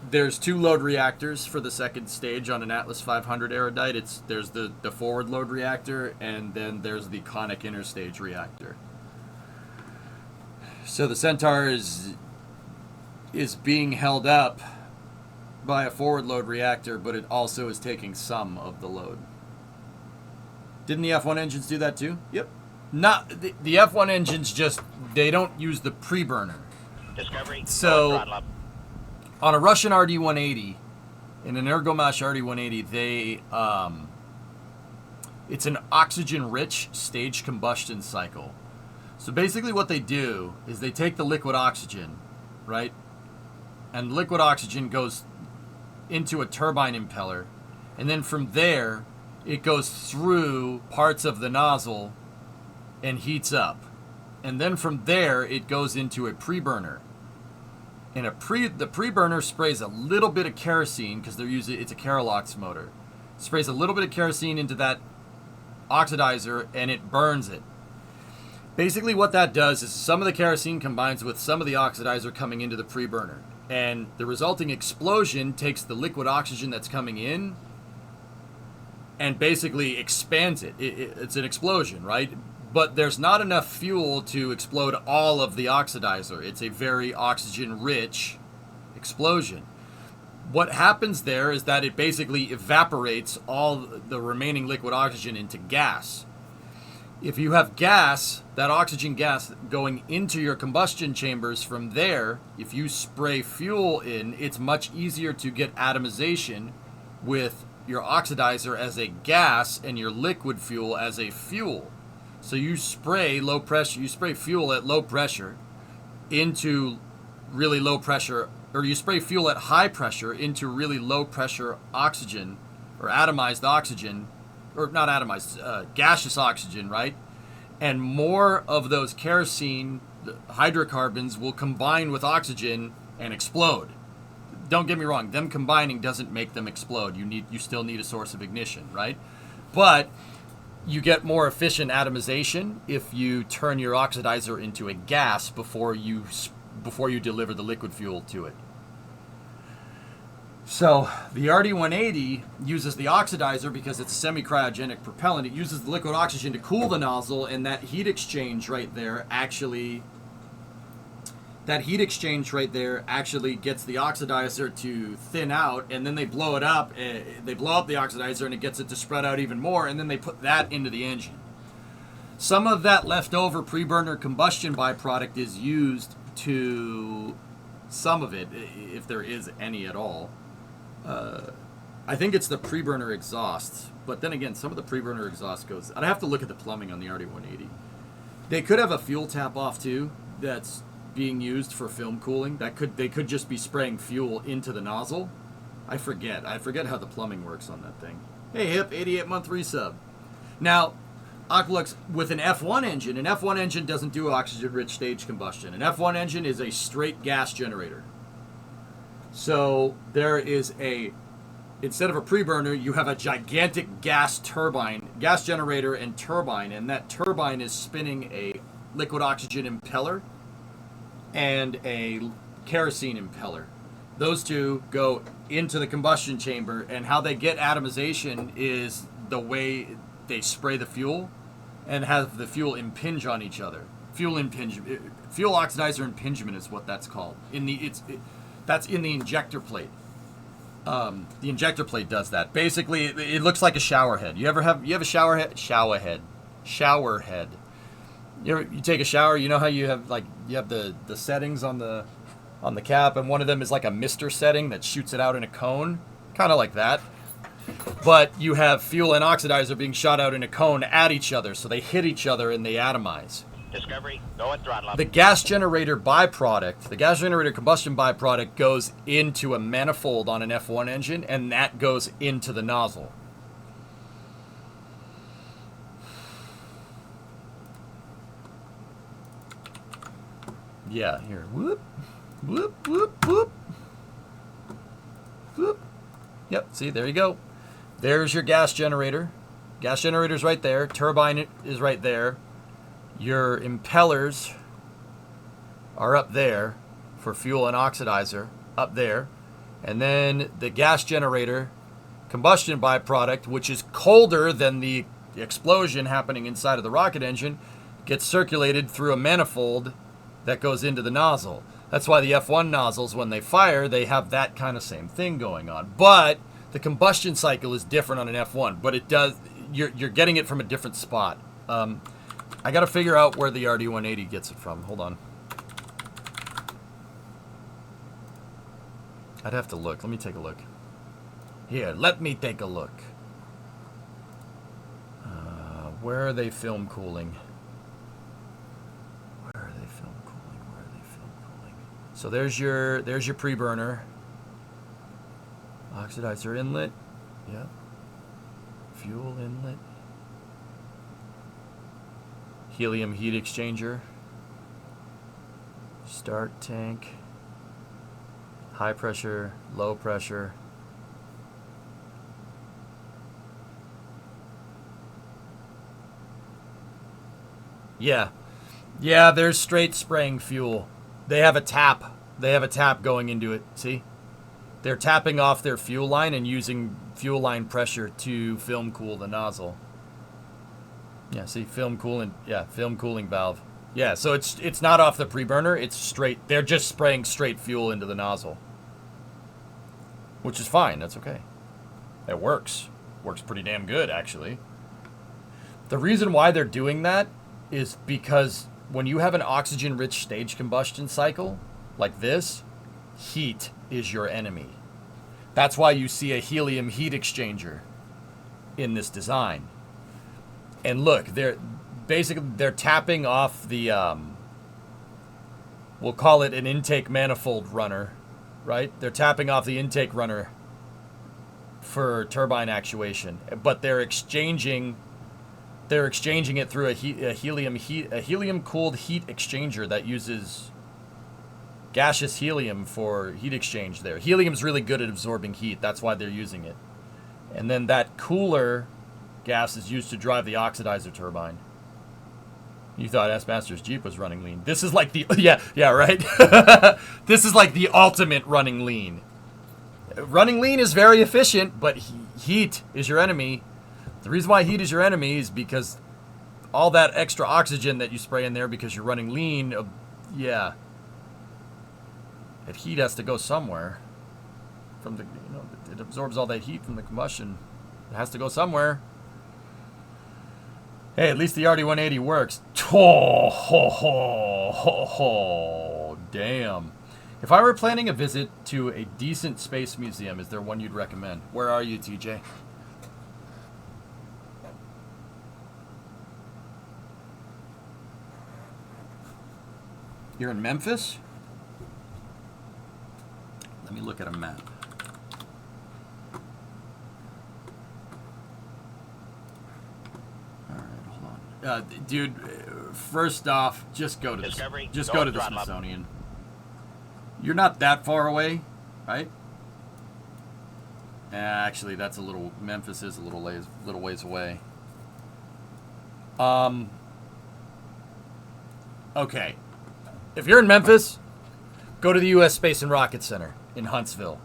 there's two load reactors for the second stage on an Atlas 500 erudite. There's the forward load reactor, and then there's the conic interstage reactor. So the Centaur is being held up by a forward load reactor, but it also is taking some of the load. Didn't the F1 engines do that too? Yep. Not the F1 engines, just they don't use the pre-burner. Discovery. So on a Russian RD-180, in an Ergomash RD-180, it's an oxygen-rich stage combustion cycle. So basically what they do is they take the liquid oxygen, right? And liquid oxygen goes into a turbine impeller, and then from there it goes through parts of the nozzle and heats up. And then from there it goes into a pre-burner. And the pre-burner sprays a little bit of kerosene, because it's a Kerolox motor. Sprays a little bit of kerosene into that oxidizer and it burns it. Basically what that does is some of the kerosene combines with some of the oxidizer coming into the pre-burner. And the resulting explosion takes the liquid oxygen that's coming in and basically expands it. It's an explosion, right? But there's not enough fuel to explode all of the oxidizer. It's a very oxygen-rich explosion. What happens there is that it basically evaporates all the remaining liquid oxygen into gas. If you have gas, that oxygen gas going into your combustion chambers from there, if you spray fuel in, it's much easier to get atomization with your oxidizer as a gas and your liquid fuel as a fuel. So you spray fuel at low pressure into really low pressure, or you spray fuel at high pressure into really low pressure oxygen, or atomized oxygen, or not atomized, gaseous oxygen, right? And more of those kerosene hydrocarbons will combine with oxygen and explode. Don't get me wrong, them combining doesn't make them explode. You still need a source of ignition, right? But you get more efficient atomization if you turn your oxidizer into a gas before you deliver the liquid fuel to it. So the RD-180 uses the oxidizer because it's a semi-cryogenic propellant. It uses the liquid oxygen to cool the nozzle, and that heat exchange right there actually gets the oxidizer to thin out, and then they blow it up. They blow up the oxidizer, and it gets it to spread out even more, and then they put that into the engine. Some of that leftover pre-burner combustion byproduct is used to, some of it, if there is any at all. I think it's the pre-burner exhaust, but then again, some of the pre-burner exhaust goes. I'd have to look at the plumbing on the RD-180. They could have a fuel tap off too. That's being used for film cooling. They could just be spraying fuel into the nozzle. I forget how the plumbing works on that thing. Hey Hip, 88-month resub. Now, Aqualux with an F1 engine. An F1 engine doesn't do oxygen-rich stage combustion. An F1 engine is a straight gas generator. So there is instead of a pre-burner, you have a gigantic gas generator and turbine, and that turbine is spinning a liquid oxygen impeller and a kerosene impeller. Those two go into the combustion chamber, and how they get atomization is the way they spray the fuel and have the fuel impinge on each other. Fuel oxidizer impingement is what that's called. That's in the injector plate. The injector plate does that. Basically, it looks like a shower head. You have a shower head? Shower head. You take a shower. You know how you have the settings on the cap, and one of them is like a mister setting that shoots it out in a cone, kind of like that. But you have fuel and oxidizer being shot out in a cone at each other, so they hit each other and they atomize. Discovery, go at throttle up. The gas generator combustion byproduct goes into a manifold on an F1 engine, and that goes into the nozzle. Yeah, here. Whoop, whoop, whoop, whoop. Whoop. Yep, see, there you go. There's your gas generator. Gas generator's right there. Turbine is right there. Your impellers are up there for fuel and oxidizer, up there. And then the gas generator combustion byproduct, which is colder than the explosion happening inside of the rocket engine, gets circulated through a manifold that goes into the nozzle. That's why the F1 nozzles, when they fire, they have that kind of same thing going on. But the combustion cycle is different on an F1, but it does, you're getting it from a different spot. I got to figure out where the RD180 gets it from. Hold on. I'd have to look. Let me take a look. Here, let me take a look. Where are they film cooling? So there's your pre-burner. Oxidizer inlet. Yep. Fuel inlet. Helium heat exchanger. Start tank. High pressure, low pressure. Yeah. Yeah, there's straight spraying fuel. They have a tap. They have a tap going into it. See? They're tapping off their fuel line and using fuel line pressure to film cool the nozzle. Yeah, see, film cooling valve. Yeah, so it's not off the pre-burner, it's straight. They're just spraying straight fuel into the nozzle. Which is fine, that's okay. It works. Works pretty damn good, actually. The reason why they're doing that is because when you have an oxygen-rich stage combustion cycle like this, heat is your enemy. That's why you see a helium heat exchanger in this design. And look, they're tapping off the, we'll call it an intake manifold runner, right? They're tapping off the intake runner for turbine actuation, but they're exchanging it through a helium cooled heat exchanger that uses gaseous helium for heat exchange there. Helium's really good at absorbing heat. That's why they're using it. And then that cooler gas is used to drive the oxidizer turbine. You thought S-Master's Jeep was running lean. This is like the... Yeah, right? This is like the ultimate running lean. Running lean is very efficient, but heat is your enemy. The reason why heat is your enemy is because all that extra oxygen that you spray in there because you're running lean, yeah. That heat has to go somewhere. From the, it absorbs all that heat from the combustion. It has to go somewhere. Hey, at least the RD180 works. Oh, ho, ho, ho, ho. Damn. If I were planning a visit to a decent space museum, is there one you'd recommend? Where are you, TJ? You're in Memphis? Let me look at a map. All right, hold on. Dude, first off, just go to the Smithsonian. You're not that far away, right? Actually, that's a little. Memphis is a little ways away. Okay. If you're in Memphis, go to the U.S. Space and Rocket Center in Huntsville.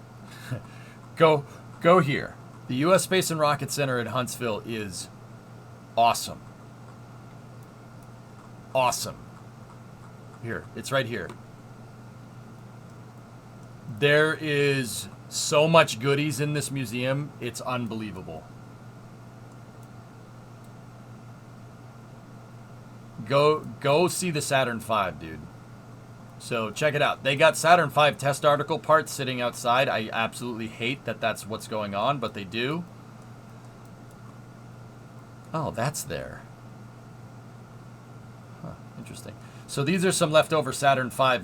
Go here. The U.S. Space and Rocket Center in Huntsville is awesome. Awesome. Here, it's right here. There is so much goodies in this museum, it's unbelievable. Go see the Saturn V, dude. So check it out. They got Saturn V test article parts sitting outside. I absolutely hate that that's what's going on, but they do. Oh, that's there. Huh, interesting. So these are some leftover Saturn V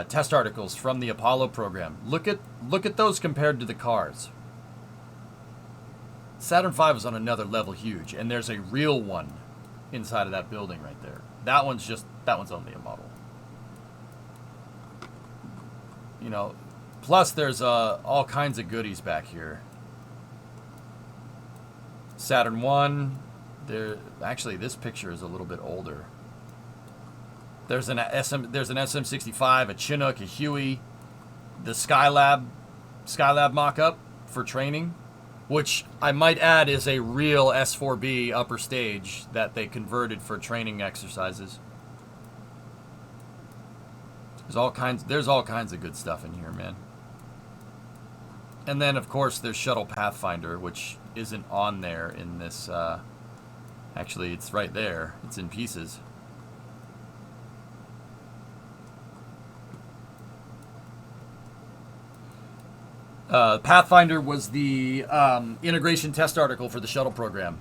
test articles from the Apollo program. Look at those compared to the cars. Saturn V is on another level huge, and there's a real one inside of that building right there. That one's only a model. You know, plus there's all kinds of goodies back here. Saturn 1. Actually, this picture is a little bit older. There's an SM65, a Chinook, a Huey, the Skylab mock-up for training, which I might add is a real S4B upper stage that they converted for training exercises. There's all kinds of good stuff in here, man. And then of course there's Shuttle Pathfinder, which isn't on there in this. Actually, it's right there. It's in pieces. Pathfinder was the integration test article for the shuttle program.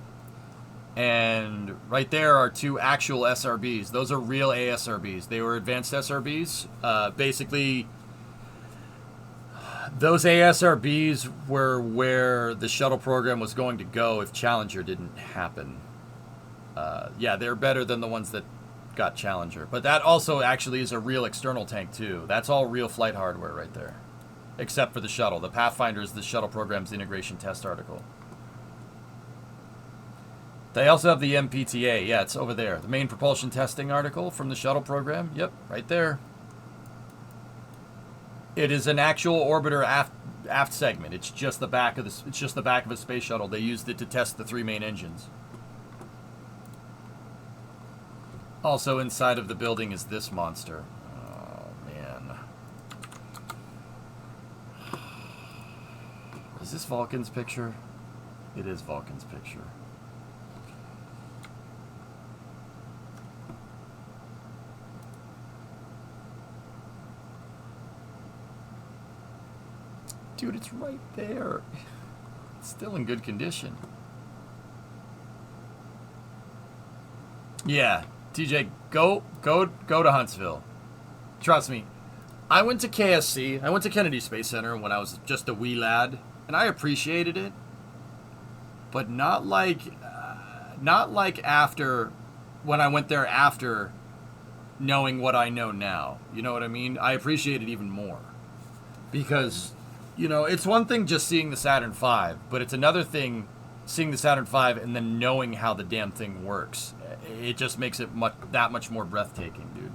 And right there are two actual SRBs. Those are real ASRBs. They were advanced SRBs. Basically, those ASRBs were where the shuttle program was going to go if Challenger didn't happen. Yeah, they're better than the ones that got Challenger. But that also actually is a real external tank, too. That's all real flight hardware right there. Except for the shuttle. The Pathfinder is the shuttle program's integration test article. They also have the MPTA. Yeah, it's over there. The main propulsion testing article from the shuttle program. Yep, right there. It is an actual orbiter aft segment. It's just the back of a space shuttle. They used it to test the 3 main engines. Also inside of the building is this monster. Oh man. Is this Vulcan's picture? It is Vulcan's picture. Dude, it's right there. It's still in good condition. Yeah, TJ, go to Huntsville. Trust me. I went to KSC. I went to Kennedy Space Center when I was just a wee lad, and I appreciated it. But not like after when I went there after knowing what I know now. You know what I mean? I appreciate it even more because. You know, it's one thing just seeing the Saturn V, but it's another thing seeing the Saturn V and then knowing how the damn thing works. It just makes it that much more breathtaking, dude.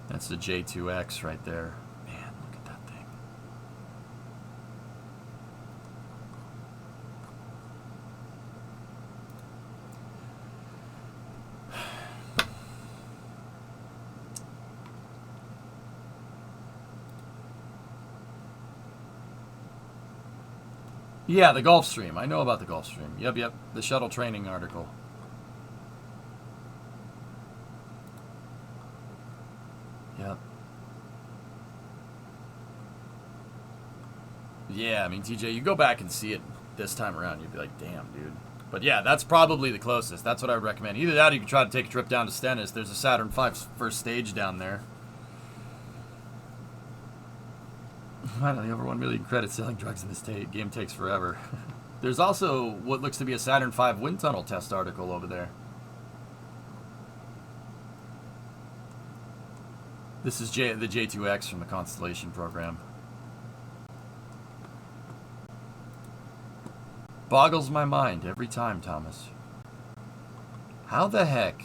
That's the J2X right there. Man, look at that thing. Yeah, the Gulfstream. I know about the Gulfstream. Yep. The shuttle training article. Yep. Yeah, I mean, TJ, you go back and see it. this time around, you'd be like, damn, dude. But yeah, that's probably the closest. That's what I would recommend. Either that or you can try to take a trip down to Stennis. There's a Saturn V first stage down there. Why don't they over 1 million credits selling drugs in this game takes forever. There's also what looks to be a Saturn V wind tunnel test article over there. This is the J2X from the Constellation program. Boggles my mind every time, Thomas. How the heck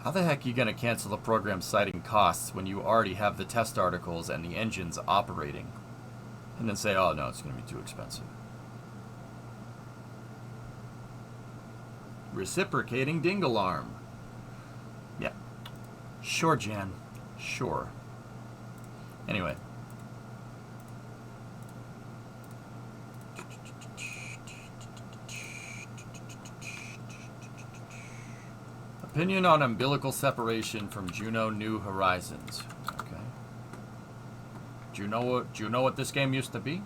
are you going to cancel a program citing costs when you already have the test articles and the engines operating? And then say, oh no, it's going to be too expensive. Reciprocating ding alarm. Yeah. Sure, Jan. Sure. Anyway. Opinion on umbilical separation from Juno New Horizons. Okay. Do you know what this game used to be?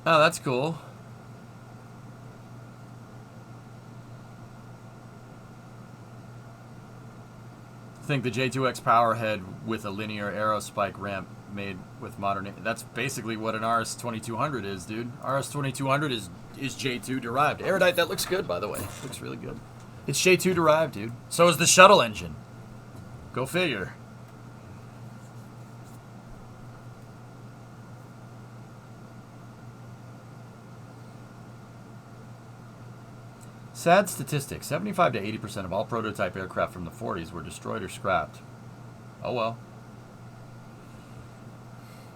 Oh, that's cool. Think the J2X powerhead with a linear aerospike ramp made with modern... That's basically what an RS-2200 is, dude. RS-2200 is J2 derived. Erudite, that looks good, by the way. Looks really good. It's J2 derived, dude. So is the shuttle engine. Go figure. Sad statistic, 75 to 80% of all prototype aircraft from the 40s were destroyed or scrapped. Oh well.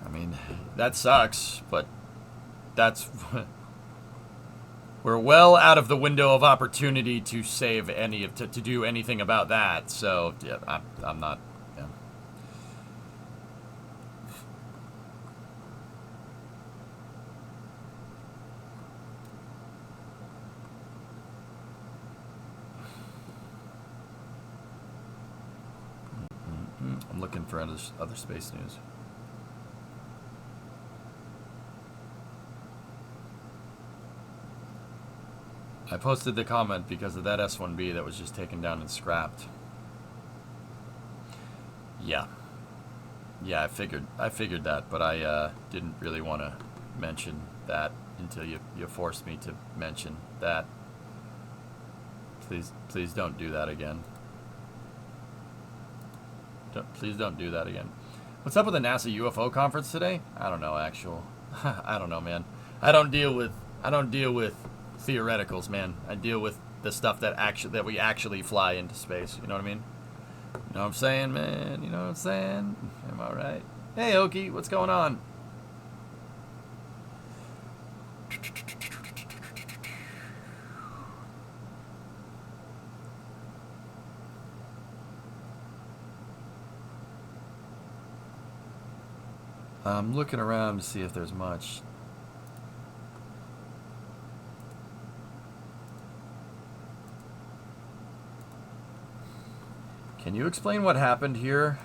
I mean, that sucks, but that's... we're well out of the window of opportunity to save to do anything about that, so yeah, I'm not... Yeah. I'm looking for other space news. I posted the comment because of that S1B that was just taken down and scrapped. Yeah. Yeah, I figured that, but I didn't really want to mention that until you forced me to mention that. Please don't do that again. Please don't do that again. What's up with the NASA UFO conference today? I don't know, I don't know, man. I don't deal with theoreticals, man. I deal with the stuff that we actually fly into space. You know what I mean? You know what I'm saying, man? You know what I'm saying? Am I right? Hey, Okie, what's going on? I'm looking around to see if there's much. Can you explain what happened here?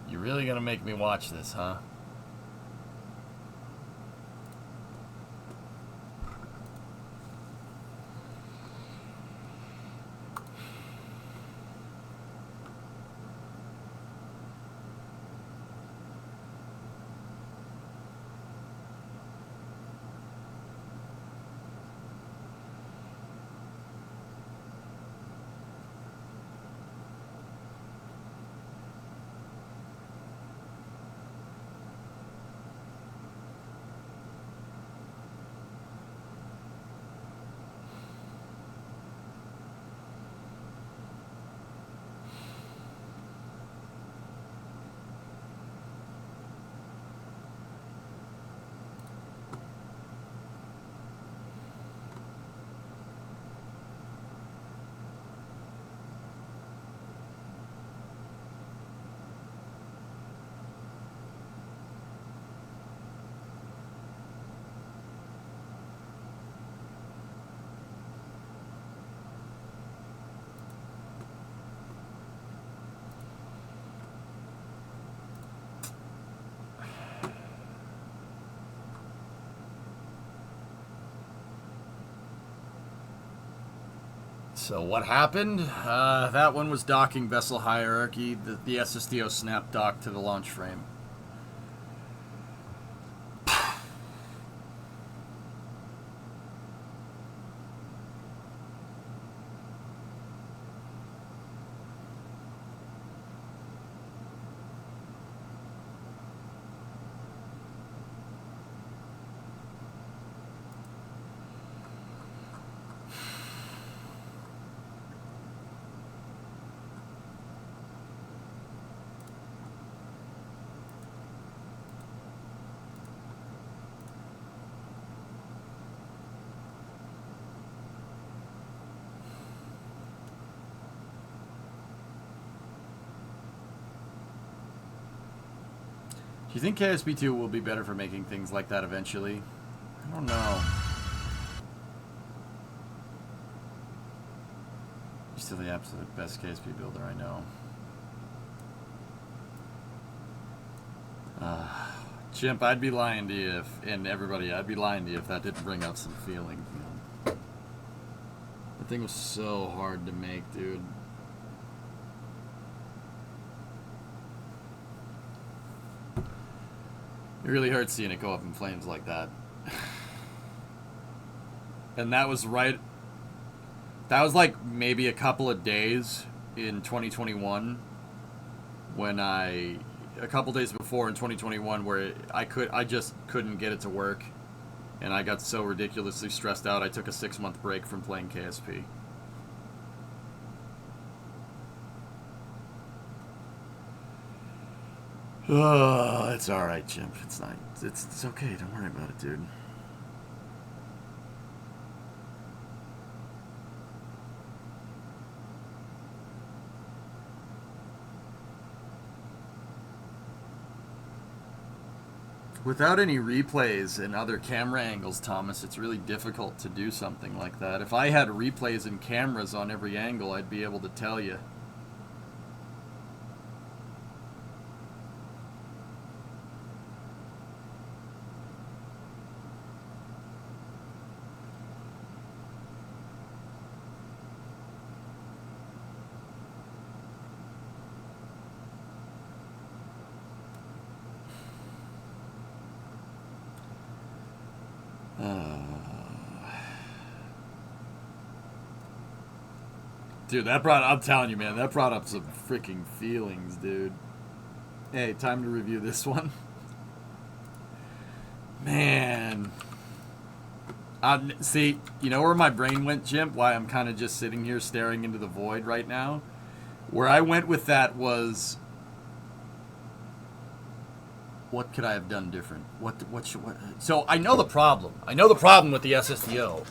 You're really gonna make me watch this, huh? So what happened? That one was docking vessel hierarchy. The SSDO snap docked to the launch frame. Do you think KSP2 will be better for making things like that eventually? I don't know. You're still the absolute best KSP builder I know. Chimp, I'd be lying to you if, and everybody, I'd be lying to you if that didn't bring up some feelings, man. That thing was so hard to make, dude. It really hurts seeing it go up in flames like that. And that was right... That was like maybe a couple of days in 2021 when a couple days before in 2021 where I just couldn't get it to work. And I got so ridiculously stressed out I took a 6-month break from playing KSP. Oh, it's alright, Chimp. It's not. It's okay. Don't worry about it, dude. Without any replays and other camera angles, Thomas, it's really difficult to do something like that. If I had replays and cameras on every angle, I'd be able to tell you. Dude, I'm telling you, man, that brought up some freaking feelings, dude. Hey, time to review this one. Man. See, you know where my brain went, Chimp? Why I'm kind of just sitting here staring into the void right now? Where I went with that was... What could I have done different? What? So, I know the problem. I know the problem with the SSDO.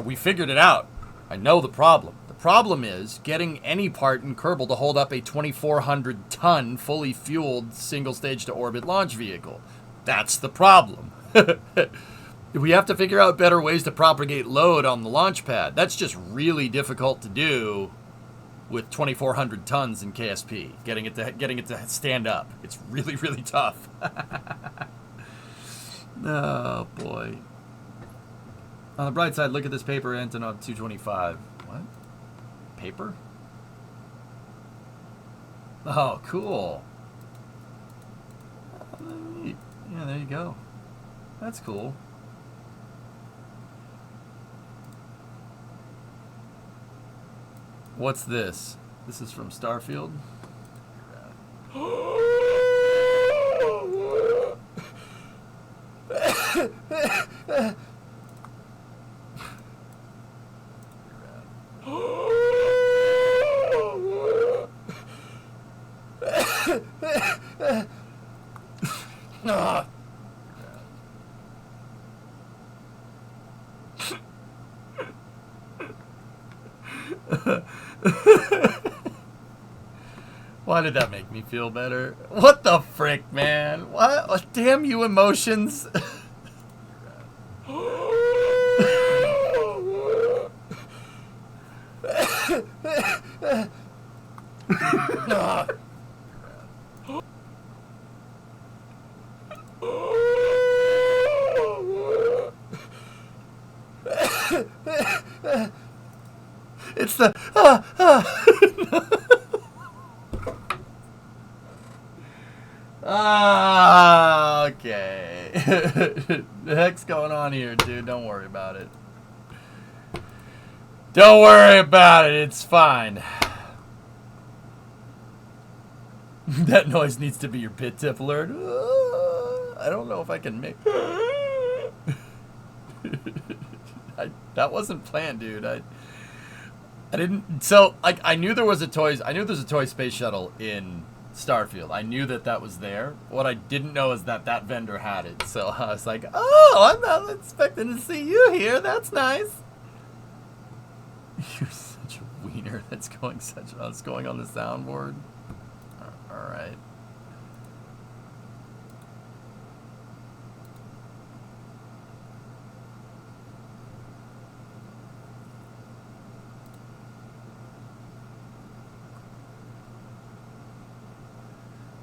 We figured it out. I know the problem. The problem is getting any part in Kerbal to hold up a 2,400-ton, fully fueled, single-stage-to-orbit launch vehicle. That's the problem. We have to figure out better ways to propagate load on the launch pad. That's just really difficult to do with 2,400 tons in KSP. Getting it to stand up. It's really, really tough. Oh, boy. On the bright side, look at this paper Antonov 225. What? Paper? Oh, cool. Yeah, there you go. That's cool. What's this? This is from Starfield. Why did that make me feel better? What the frick, man? What? Damn you, emotions. It's the okay. The heck's going on here, dude? Don't worry about it. Don't worry about it. It's fine. That noise needs to be your pit tip alert. I don't know if I can make. That wasn't planned, dude. I didn't. So like I knew there was a toys. I knew there's a toy space shuttle in Starfield. I knew that was there. What I didn't know is that vendor had it. So I was like, oh, I'm not expecting to see you here. That's nice. You're such a wiener. That's going on the soundboard. All right.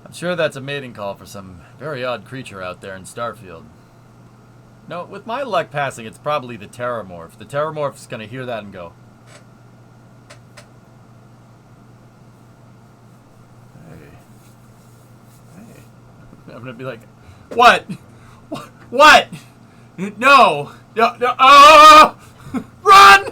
I'm sure that's a mating call for some very odd creature out there in Starfield. No, with my luck passing, it's probably the Terramorph. The Terramorph's going to hear that and go, hey. I'm going to be like, what? What? No. No. Oh! Run!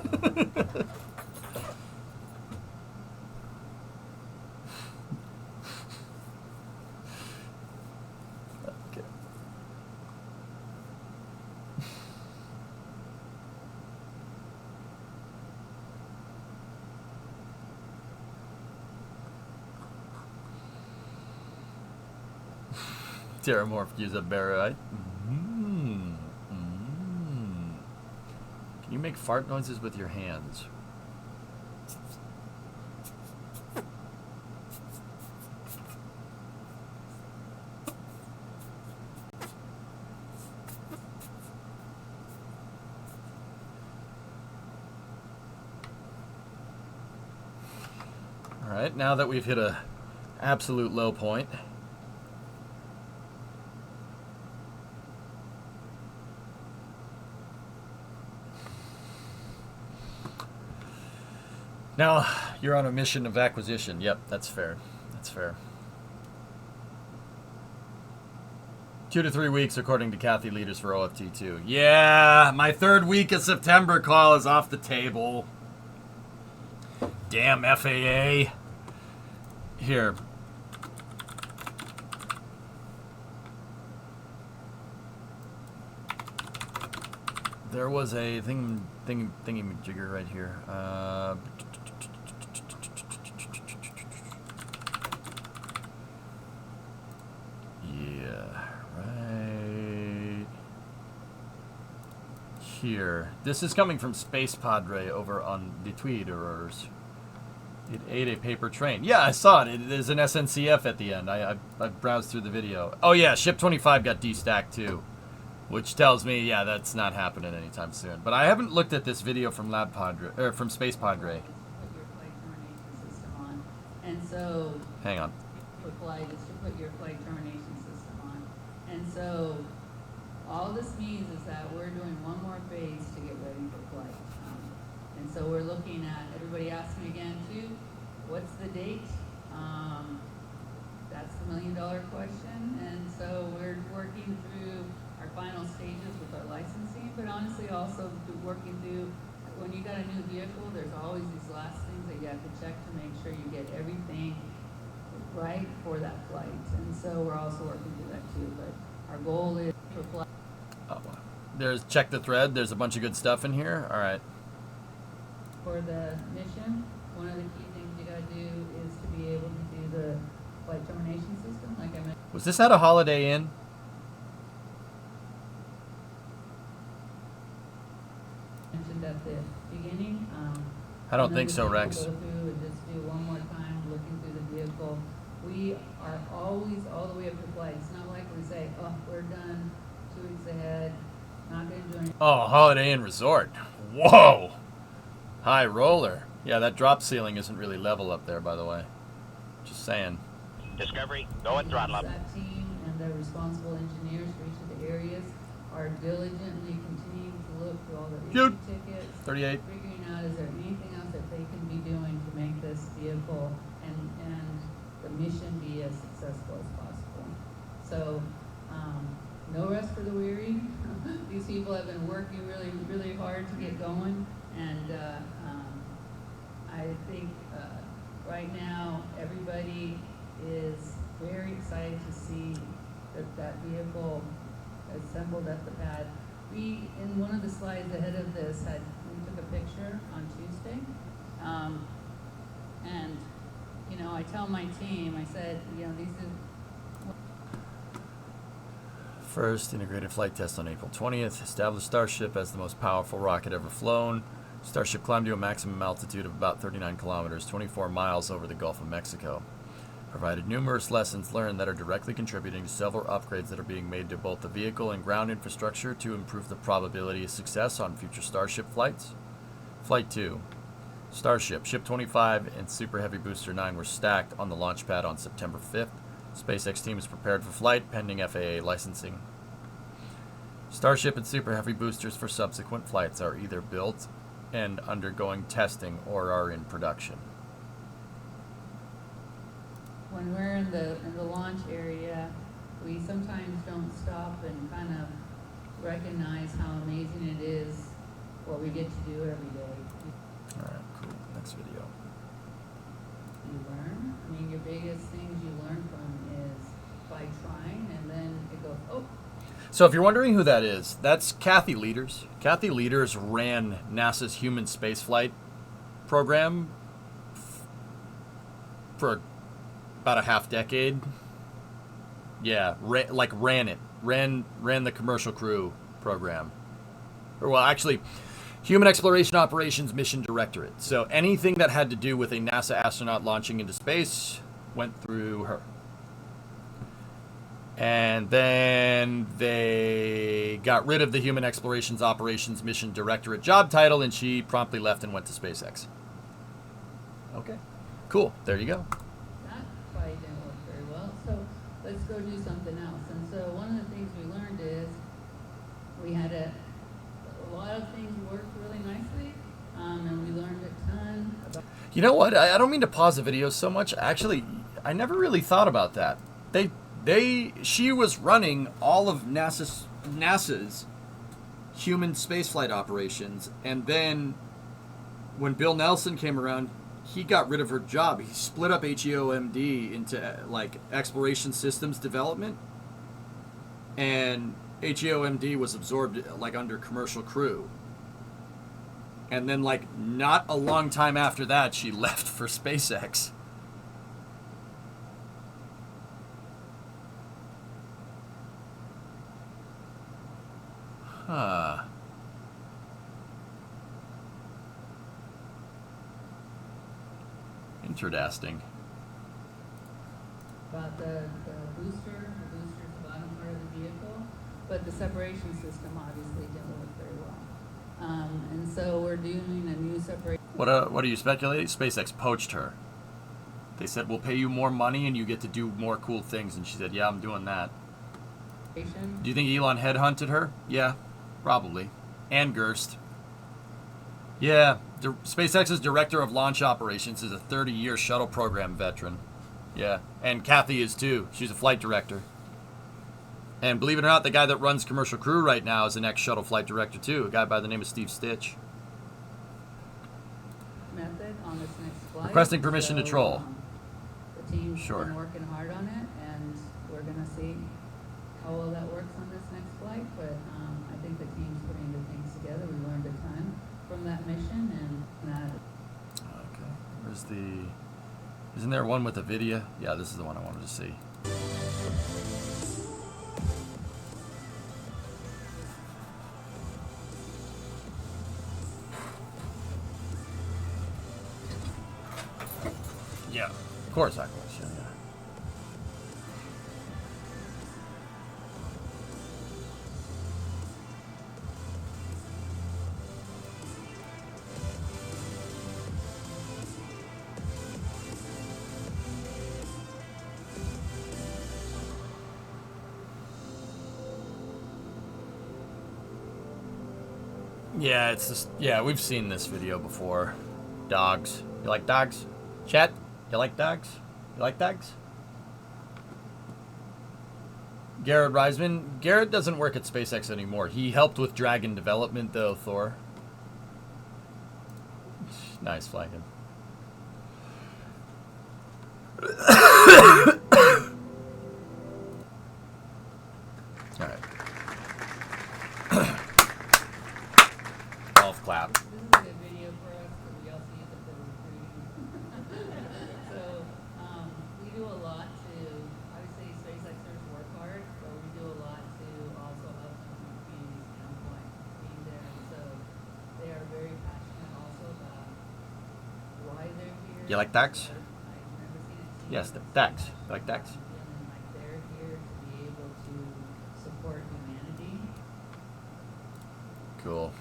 Terramorph use a barrite. Can you make fart noises with your hands? All right, now that we've hit a absolute low point, now you're on a mission of acquisition. Yep, that's fair. That's fair. 2 to 3 weeks, according to Kathy Leaders for OFT2. Yeah, my 3rd week of September call is off the table. Damn FAA. Here. There was a thingy-majigger right here. Yeah, right here. This is coming from Space Padre over on the Tweeters. It ate a paper train. Yeah, I saw it. There's an SNCF at the end. I browsed through the video. Oh yeah, Ship 25 got destacked too, which tells me, yeah, that's not happening anytime soon. But I haven't looked at this video from Lab Padre or from Space Padre. Put your flight termination system on, and so Hang on. for flight is to put your flight termination system on, and so all this means is that we're doing one more phase to get ready for flight. And so we're looking at, everybody asked me again too, what's the date? That's the $1 million question. And so we're working through our final stages with our licensing, but honestly also working through, when you got a new vehicle, there's always these last things that you have to check to make sure you get everything right for that flight. And so we're also working through that too, but our goal is for flight. Oh, there's check the thread. There's a bunch of good stuff in here. All right. For the mission, one of the key things you gotta do is to be able to do the flight termination system, like I Was this at a Holiday Inn? mentioned at the beginning. I don't think so, Rex. Go through and just do one more time, looking through the vehicle. We are always all the way up to flight. It's not like we say, oh, we're done 2 weeks ahead, not gonna do anything. Oh, Holiday Inn Resort. Whoa! High roller. Yeah, that drop ceiling isn't really level up there, by the way. Just saying. Discovery, go and throttle up. That team and the responsible engineers for each of the areas are diligently continuing to look through all the issue tickets. 38. Figuring out, is there anything else that they can be doing to make this vehicle and the mission be as successful as possible. So, no rest for the weary. These people have been working really, really hard to get going, and I think right now everybody is very excited to see that vehicle assembled at the pad. We, in one of the slides ahead of this, we took a picture on Tuesday, and you know, I tell my team, I said, you know, these are First integrated flight test on April 20th. Established Starship as the most powerful rocket ever flown. Starship climbed to a maximum altitude of about 39 kilometers, 24 miles over the Gulf of Mexico. Provided numerous lessons learned that are directly contributing to several upgrades that are being made to both the vehicle and ground infrastructure to improve the probability of success on future Starship flights. Flight 2. Starship, Ship 25, and Super Heavy Booster 9 were stacked on the launch pad on September 5th. SpaceX team is prepared for flight, pending FAA licensing. Starship and Super Heavy boosters for subsequent flights are either built and undergoing testing or are in production. when we're in the launch area, we sometimes don't stop and kind of recognize how amazing it is what we get to do every day. All right, cool. Next video. You learn. I mean, your biggest things you learn from is by trying, and then it goes, oh. So if you're wondering who that is, that's Kathy Leaders. Kathy Leaders ran NASA's human spaceflight program for about a half decade. Yeah, ran the commercial crew program. Or well, actually, Human Exploration Operations Mission Directorate. So anything that had to do with a NASA astronaut launching into space went through her. And then they got rid of the Human Explorations Operations Mission Directorate job title, and she promptly left and went to SpaceX. Okay, cool. There you go. That probably didn't work very well. So let's go do something else. And so one of the things we learned is we had a lot of things worked really nicely, and we learned a ton about. You know what? I don't mean to pause the video so much. Actually, I never really thought about that. She was running all of NASA's human spaceflight operations, and then when Bill Nelson came around, he got rid of her job. He split up HEOMD into like exploration systems development, and HEOMD was absorbed like under commercial crew. And then like not a long time after that, she left for SpaceX. Huh. Interesting. About the booster's the bottom part of the vehicle, but the separation system obviously didn't work very well. And so we're doing a new separation. What are you speculating? SpaceX poached her. They said, we'll pay you more money and you get to do more cool things. And she said, yeah, I'm doing that. Do you think Elon headhunted her? Yeah, probably. And Gerst. Yeah, SpaceX's director of launch operations is a 30-year shuttle program veteran. Yeah, and Kathy is too. She's a flight director. And believe it or not, the guy that runs Commercial Crew right now is an ex-shuttle flight director too, a guy by the name of Steve Stitch. Method on this next flight. Requesting permission to troll. The team's Sure. been working hard on it, and we're going to see how well that works on this next flight. But I think the team's putting the things together. We learned a ton from that mission, and that. Okay, where's the... Isn't there one with a video? Yeah, this is the one I wanted to see. Yeah, of course I was. Yeah. Yeah, it's just, yeah, we've seen this video before. Dogs. You like dogs? Chat, you like dogs? You like dogs? Garrett Reisman. Garrett doesn't work at SpaceX anymore. He helped with Dragon development, though, Thor. Nice flanking. Alright. Golf clap. This is a good video for us, but we also use it for recruiting. So, we do a lot to, obviously SpaceXers work hard, but we do a lot to also help them from a community standpoint, being there. So they are very passionate also about why they're here. You like dogs? I've never seen a team Yes, dogs. You like dogs? feeling like they're here to be able to support humanity. Cool.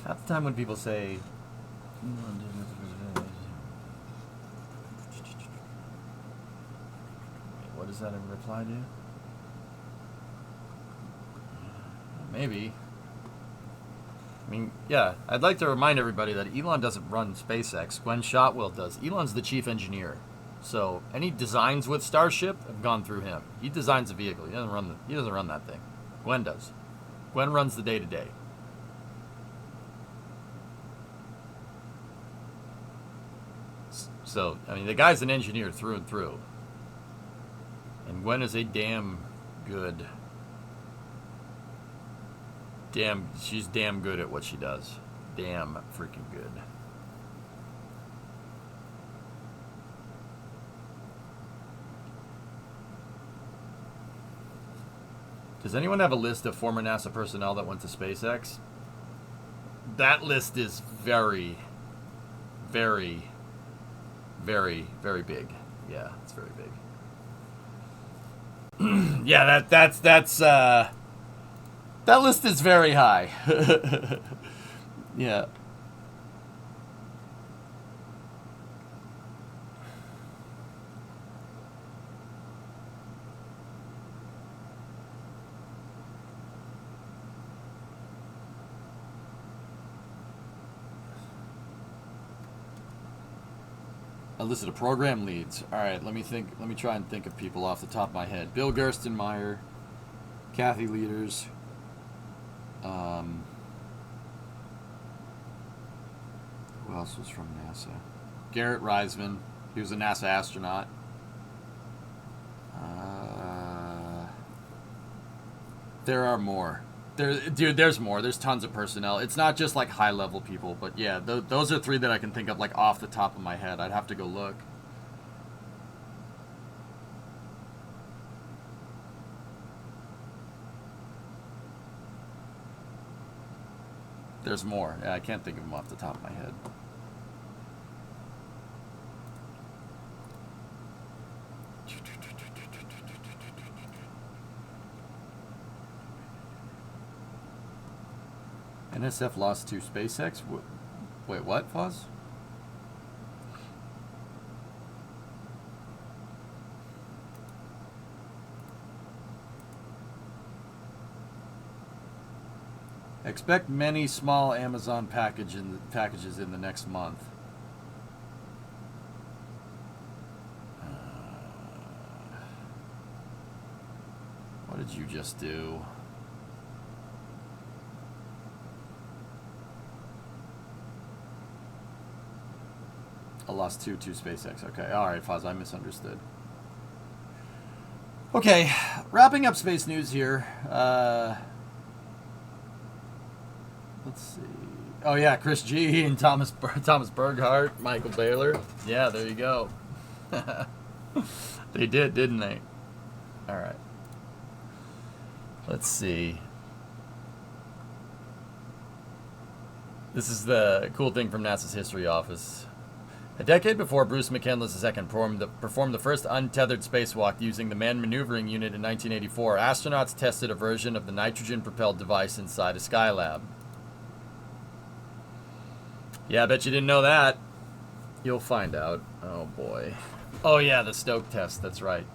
Half the time when people say, what is that in reply to? Maybe. I mean, yeah, I'd like to remind everybody that Elon doesn't run SpaceX. Gwen Shotwell does. Elon's the chief engineer. So any designs with Starship have gone through him. He designs the vehicle. He doesn't run that thing. Gwen does. Gwen runs the day-to-day. So, I mean, the guy's an engineer through and through. And Gwen is a she's damn good at what she does. Damn freaking good. Does anyone have a list of former NASA personnel that went to SpaceX? That list is very, very, very, very big. Yeah, it's very big. Yeah, that list is very high. Yeah. A list of program leads. All right, let me try and think of people off the top of my head. Bill Gerstenmaier, Kathy Leaders. Who else was from NASA? Garrett Reisman. He was a NASA astronaut. There are more. There's more. There's tons of personnel. It's not just like high-level people, but yeah, those are three that I can think of like off the top of my head. I'd have to go look. There's more. Yeah, I can't think of them off the top of my head. NSF lost to SpaceX? Wait, what, Foz? Expect many small Amazon packages in the next month. What did you just do? I lost two to SpaceX. Okay, all right, Foz, I misunderstood. Okay, wrapping up space news here. Let's see. Oh yeah, Chris G and Thomas Berghardt, Michael Baylor. Yeah, there you go. They did, didn't they? All right. Let's see. This is the cool thing from NASA's History Office. A decade before Bruce McCandless II performed the first untethered spacewalk using the Manned Maneuvering Unit in 1984, astronauts tested a version of the nitrogen-propelled device inside a Skylab. Yeah, I bet you didn't know that. You'll find out. Oh, boy. Oh yeah, the Stoke test, that's right.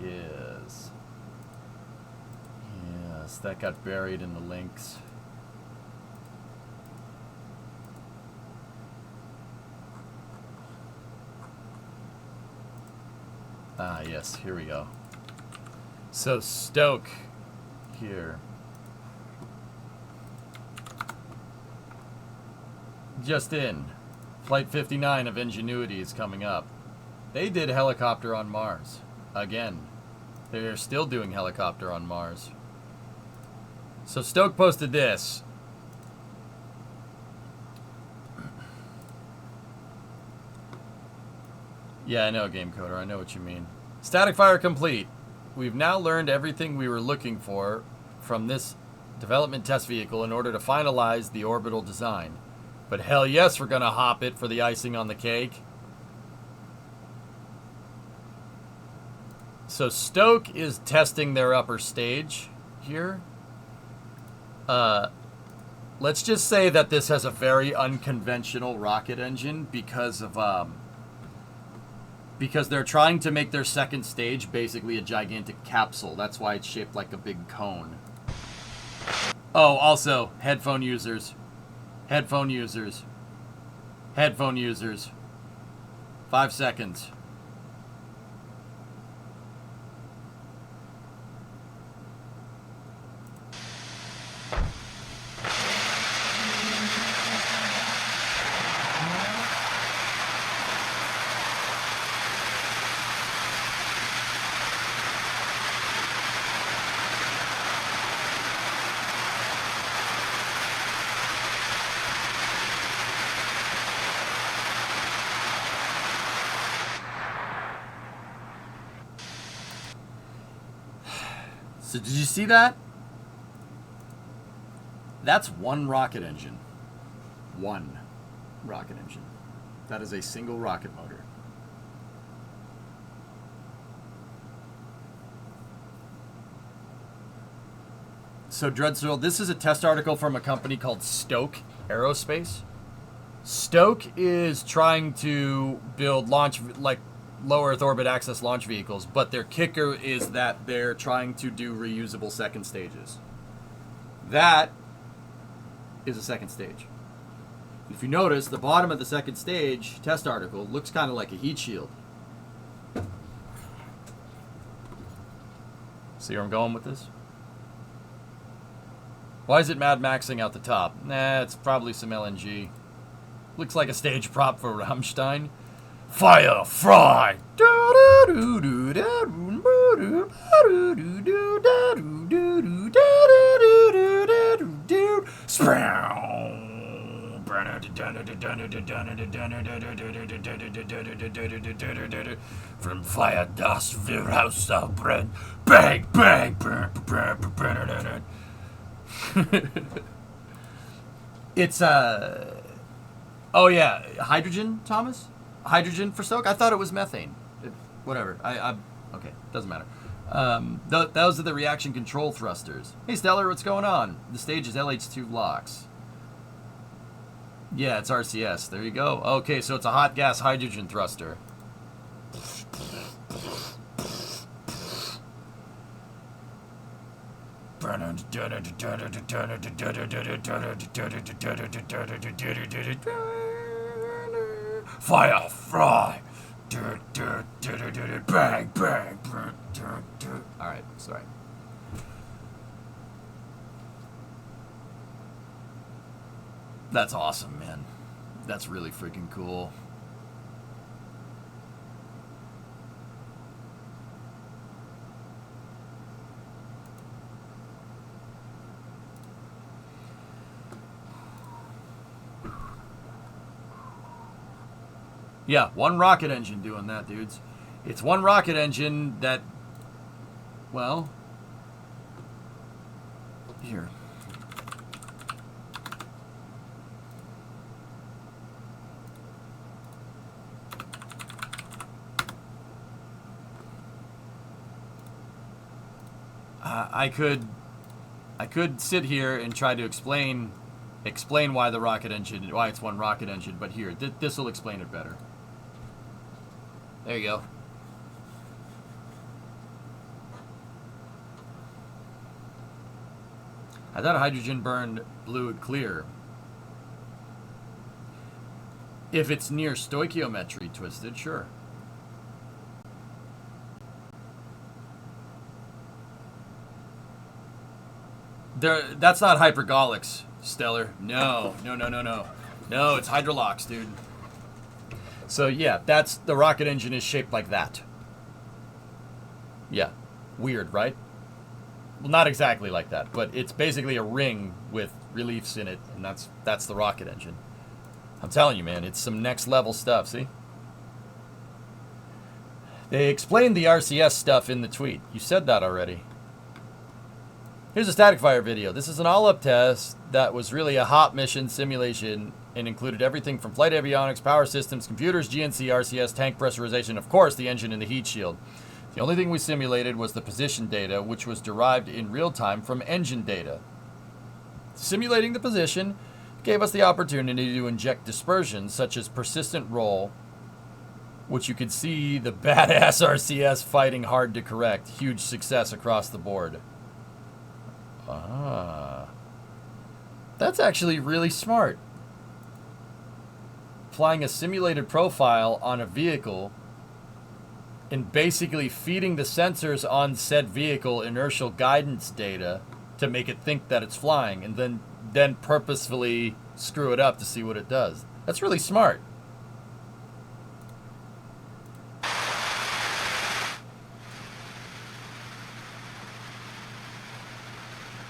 Yes. Yes, that got buried in the links. Ah, yes, here we go. So Stoke here. Just in. Flight 59 of Ingenuity is coming up. They did helicopter on Mars. Again. They're still doing helicopter on Mars. So Stoke posted this. Yeah, I know, Game Coder. I know what you mean. Static fire complete. We've now learned everything we were looking for from this development test vehicle in order to finalize the orbital design. But hell yes, we're going to hop it for the icing on the cake. So Stoke is testing their upper stage here. Let's just say that this has a very unconventional rocket engine because they're trying to make their second stage basically a gigantic capsule. That's why it's shaped like a big cone. Oh, also, headphone users. Headphone users. Headphone users. 5 seconds. So did you see that? That's one rocket engine. One rocket engine. That is a single rocket motor. So Dreadsoil, this is a test article from a company called Stoke Aerospace. Stoke is trying to build low Earth orbit access launch vehicles, but their kicker is that they're trying to do reusable second stages. That is a second stage. If you notice, the bottom of the second stage test article looks kind of like a heat shield. See where I'm going with this? Why is it Mad Maxing out the top? Nah, it's probably some LNG. Looks like a stage prop for Rammstein. Fire fry. From fire dust wir ausbrennen. Bang, bang, It's oh yeah, hydrogen, Thomas? Hydrogen for Stoke? I thought it was methane. Whatever. Okay, doesn't matter. Those are the reaction control thrusters. Hey Stellar, what's going on? The stage is LH2 LOX. Yeah, it's RCS. There you go. Okay, so it's a hot gas hydrogen thruster. Fire fry. Bang, bang. Alright, sorry. That's awesome, man. That's really freaking cool. Yeah, one rocket engine doing that, dudes. It's one rocket engine that, well, here. I could sit here and try to explain why the rocket engine, why it's one rocket engine, but here, this will explain it better. There you go. I thought hydrogen burned blue clear. If it's near stoichiometry, Twisted, sure. That's not hypergolics, Stellar. No. No, it's hydrolox, dude. So yeah, that's the rocket engine is shaped like that. Yeah, weird, right? Well, not exactly like that, but it's basically a ring with reliefs in it, and that's the rocket engine. I'm telling you, man, it's some next level stuff, see? They explained the RCS stuff in the tweet. You said that already. Here's a static fire video. This is an all-up test that was really a hot mission simulation and included everything from flight avionics, power systems, computers, GNC, RCS, tank pressurization, of course, the engine and the heat shield. The only thing we simulated was the position data, which was derived in real time from engine data. Simulating the position gave us the opportunity to inject dispersions such as persistent roll, which you could see the badass RCS fighting hard to correct. Huge success across the board. Ah. That's actually really smart. Flying a simulated profile on a vehicle and basically feeding the sensors on said vehicle inertial guidance data to make it think that it's flying, and then purposefully screw it up to see what it does. That's really smart.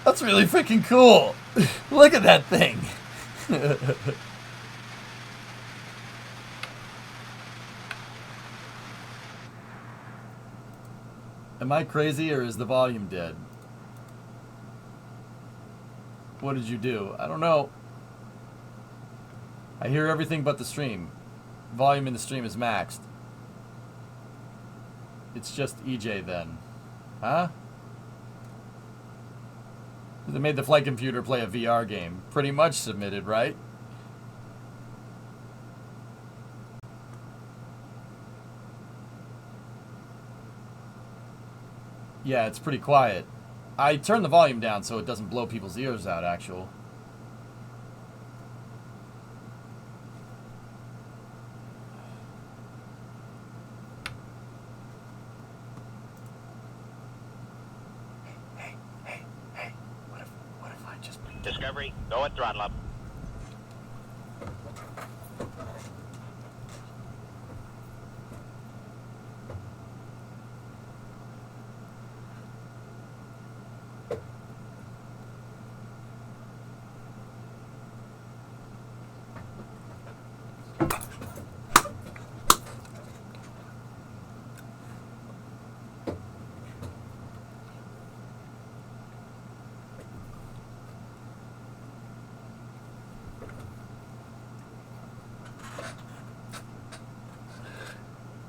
That's really freaking cool. Look at that thing. Am I crazy or is the volume dead? What did you do? I don't know. I hear everything but the stream. Volume in the stream is maxed. It's just EJ then. Huh? They made the flight computer play a VR game. Pretty much submitted, right? Yeah, it's pretty quiet. I turned the volume down so it doesn't blow people's ears out, actual. Hey, what if I just... Discovery, go at throttle up.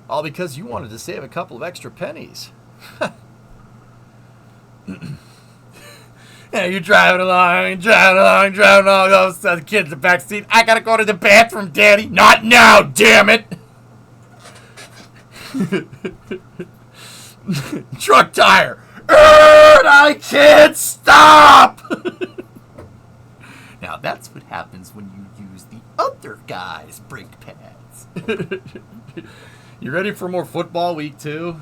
All because you wanted to save a couple of extra pennies. Yeah, you're driving along, all of a sudden the kid's in the back seat. I gotta go to the bathroom, Daddy. Not now, damn it! Truck tire. I can't stop! Now that's what happens when you use the other guy's brake pads. You ready for more football week 2?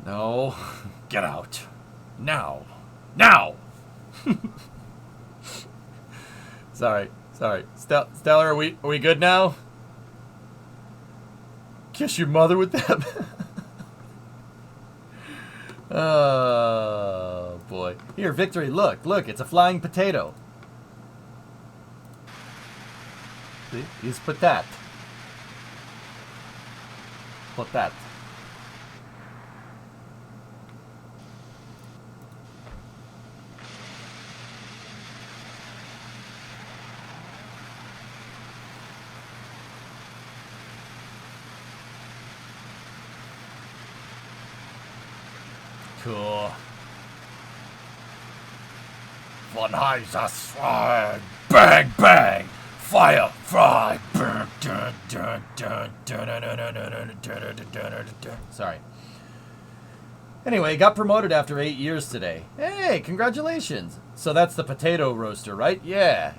No. Get out. Now. Sorry. Stellar, are we good now? Kiss your mother with that? Oh, boy. Here, Victory, look, it's a flying potato. See? He's put that. Put that. Cool. Von Heiser slide. Bang, bang. Fire, fry. Sorry. Anyway, got promoted after 8 years today. Hey, congratulations. So that's the potato roaster, right? Yeah.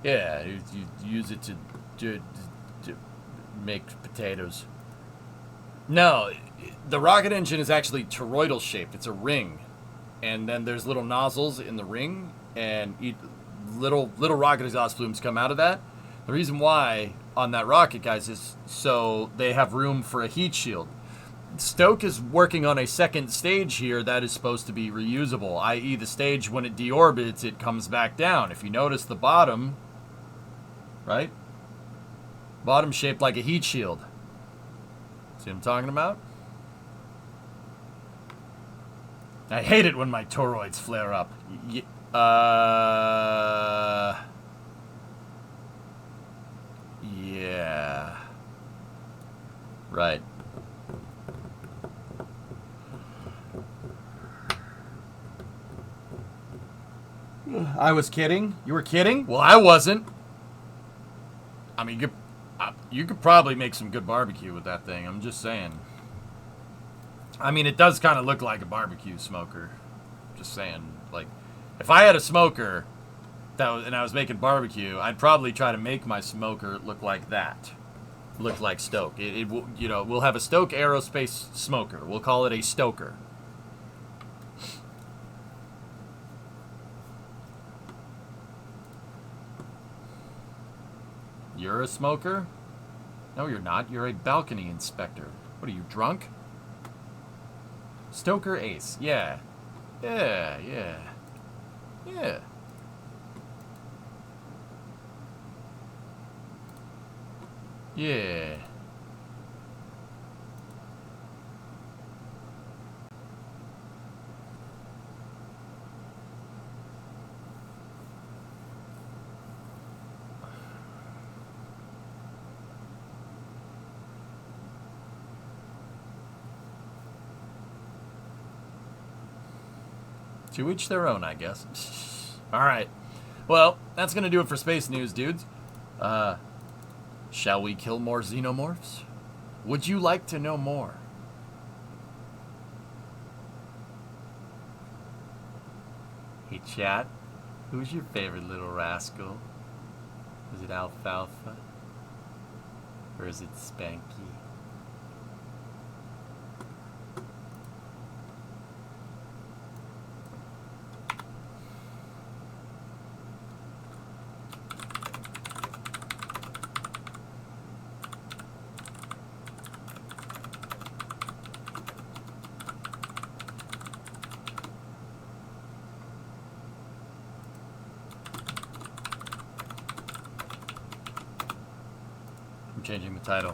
You use it to make potatoes. No, the rocket engine is actually toroidal shaped. It's a ring. And then there's little nozzles in the ring, and little rocket exhaust plumes come out of that. The reason why on that rocket, guys, is so they have room for a heat shield. Stoke is working on a second stage here that is supposed to be reusable, i.e. the stage when it deorbits, it comes back down. If you notice the bottom, right? Bottom shaped like a heat shield. See what I'm talking about? I hate it when my toroids flare up. Yeah. Right. I was kidding. You were kidding? Well, I wasn't. I mean, you could probably make some good barbecue with that thing. I'm just saying. I mean, it does kind of look like a barbecue smoker. Just saying. Like, if I had a smoker and I was making barbecue, I'd probably try to make my smoker look like that. Look like Stoke. It will, you know, we'll have a Stoke Aerospace smoker. We'll call it a Stoker. You're a smoker? No, you're not. You're a balcony inspector. What are you, drunk? Stoker Ace. Yeah. Yeah. To each their own, I guess. Alright. Well, that's going to do it for space news, dudes. Shall we kill more xenomorphs? Would you like to know more? Hey, chat. Who's your favorite little rascal? Is it Alfalfa? Or is it Spanky? I'm changing the title.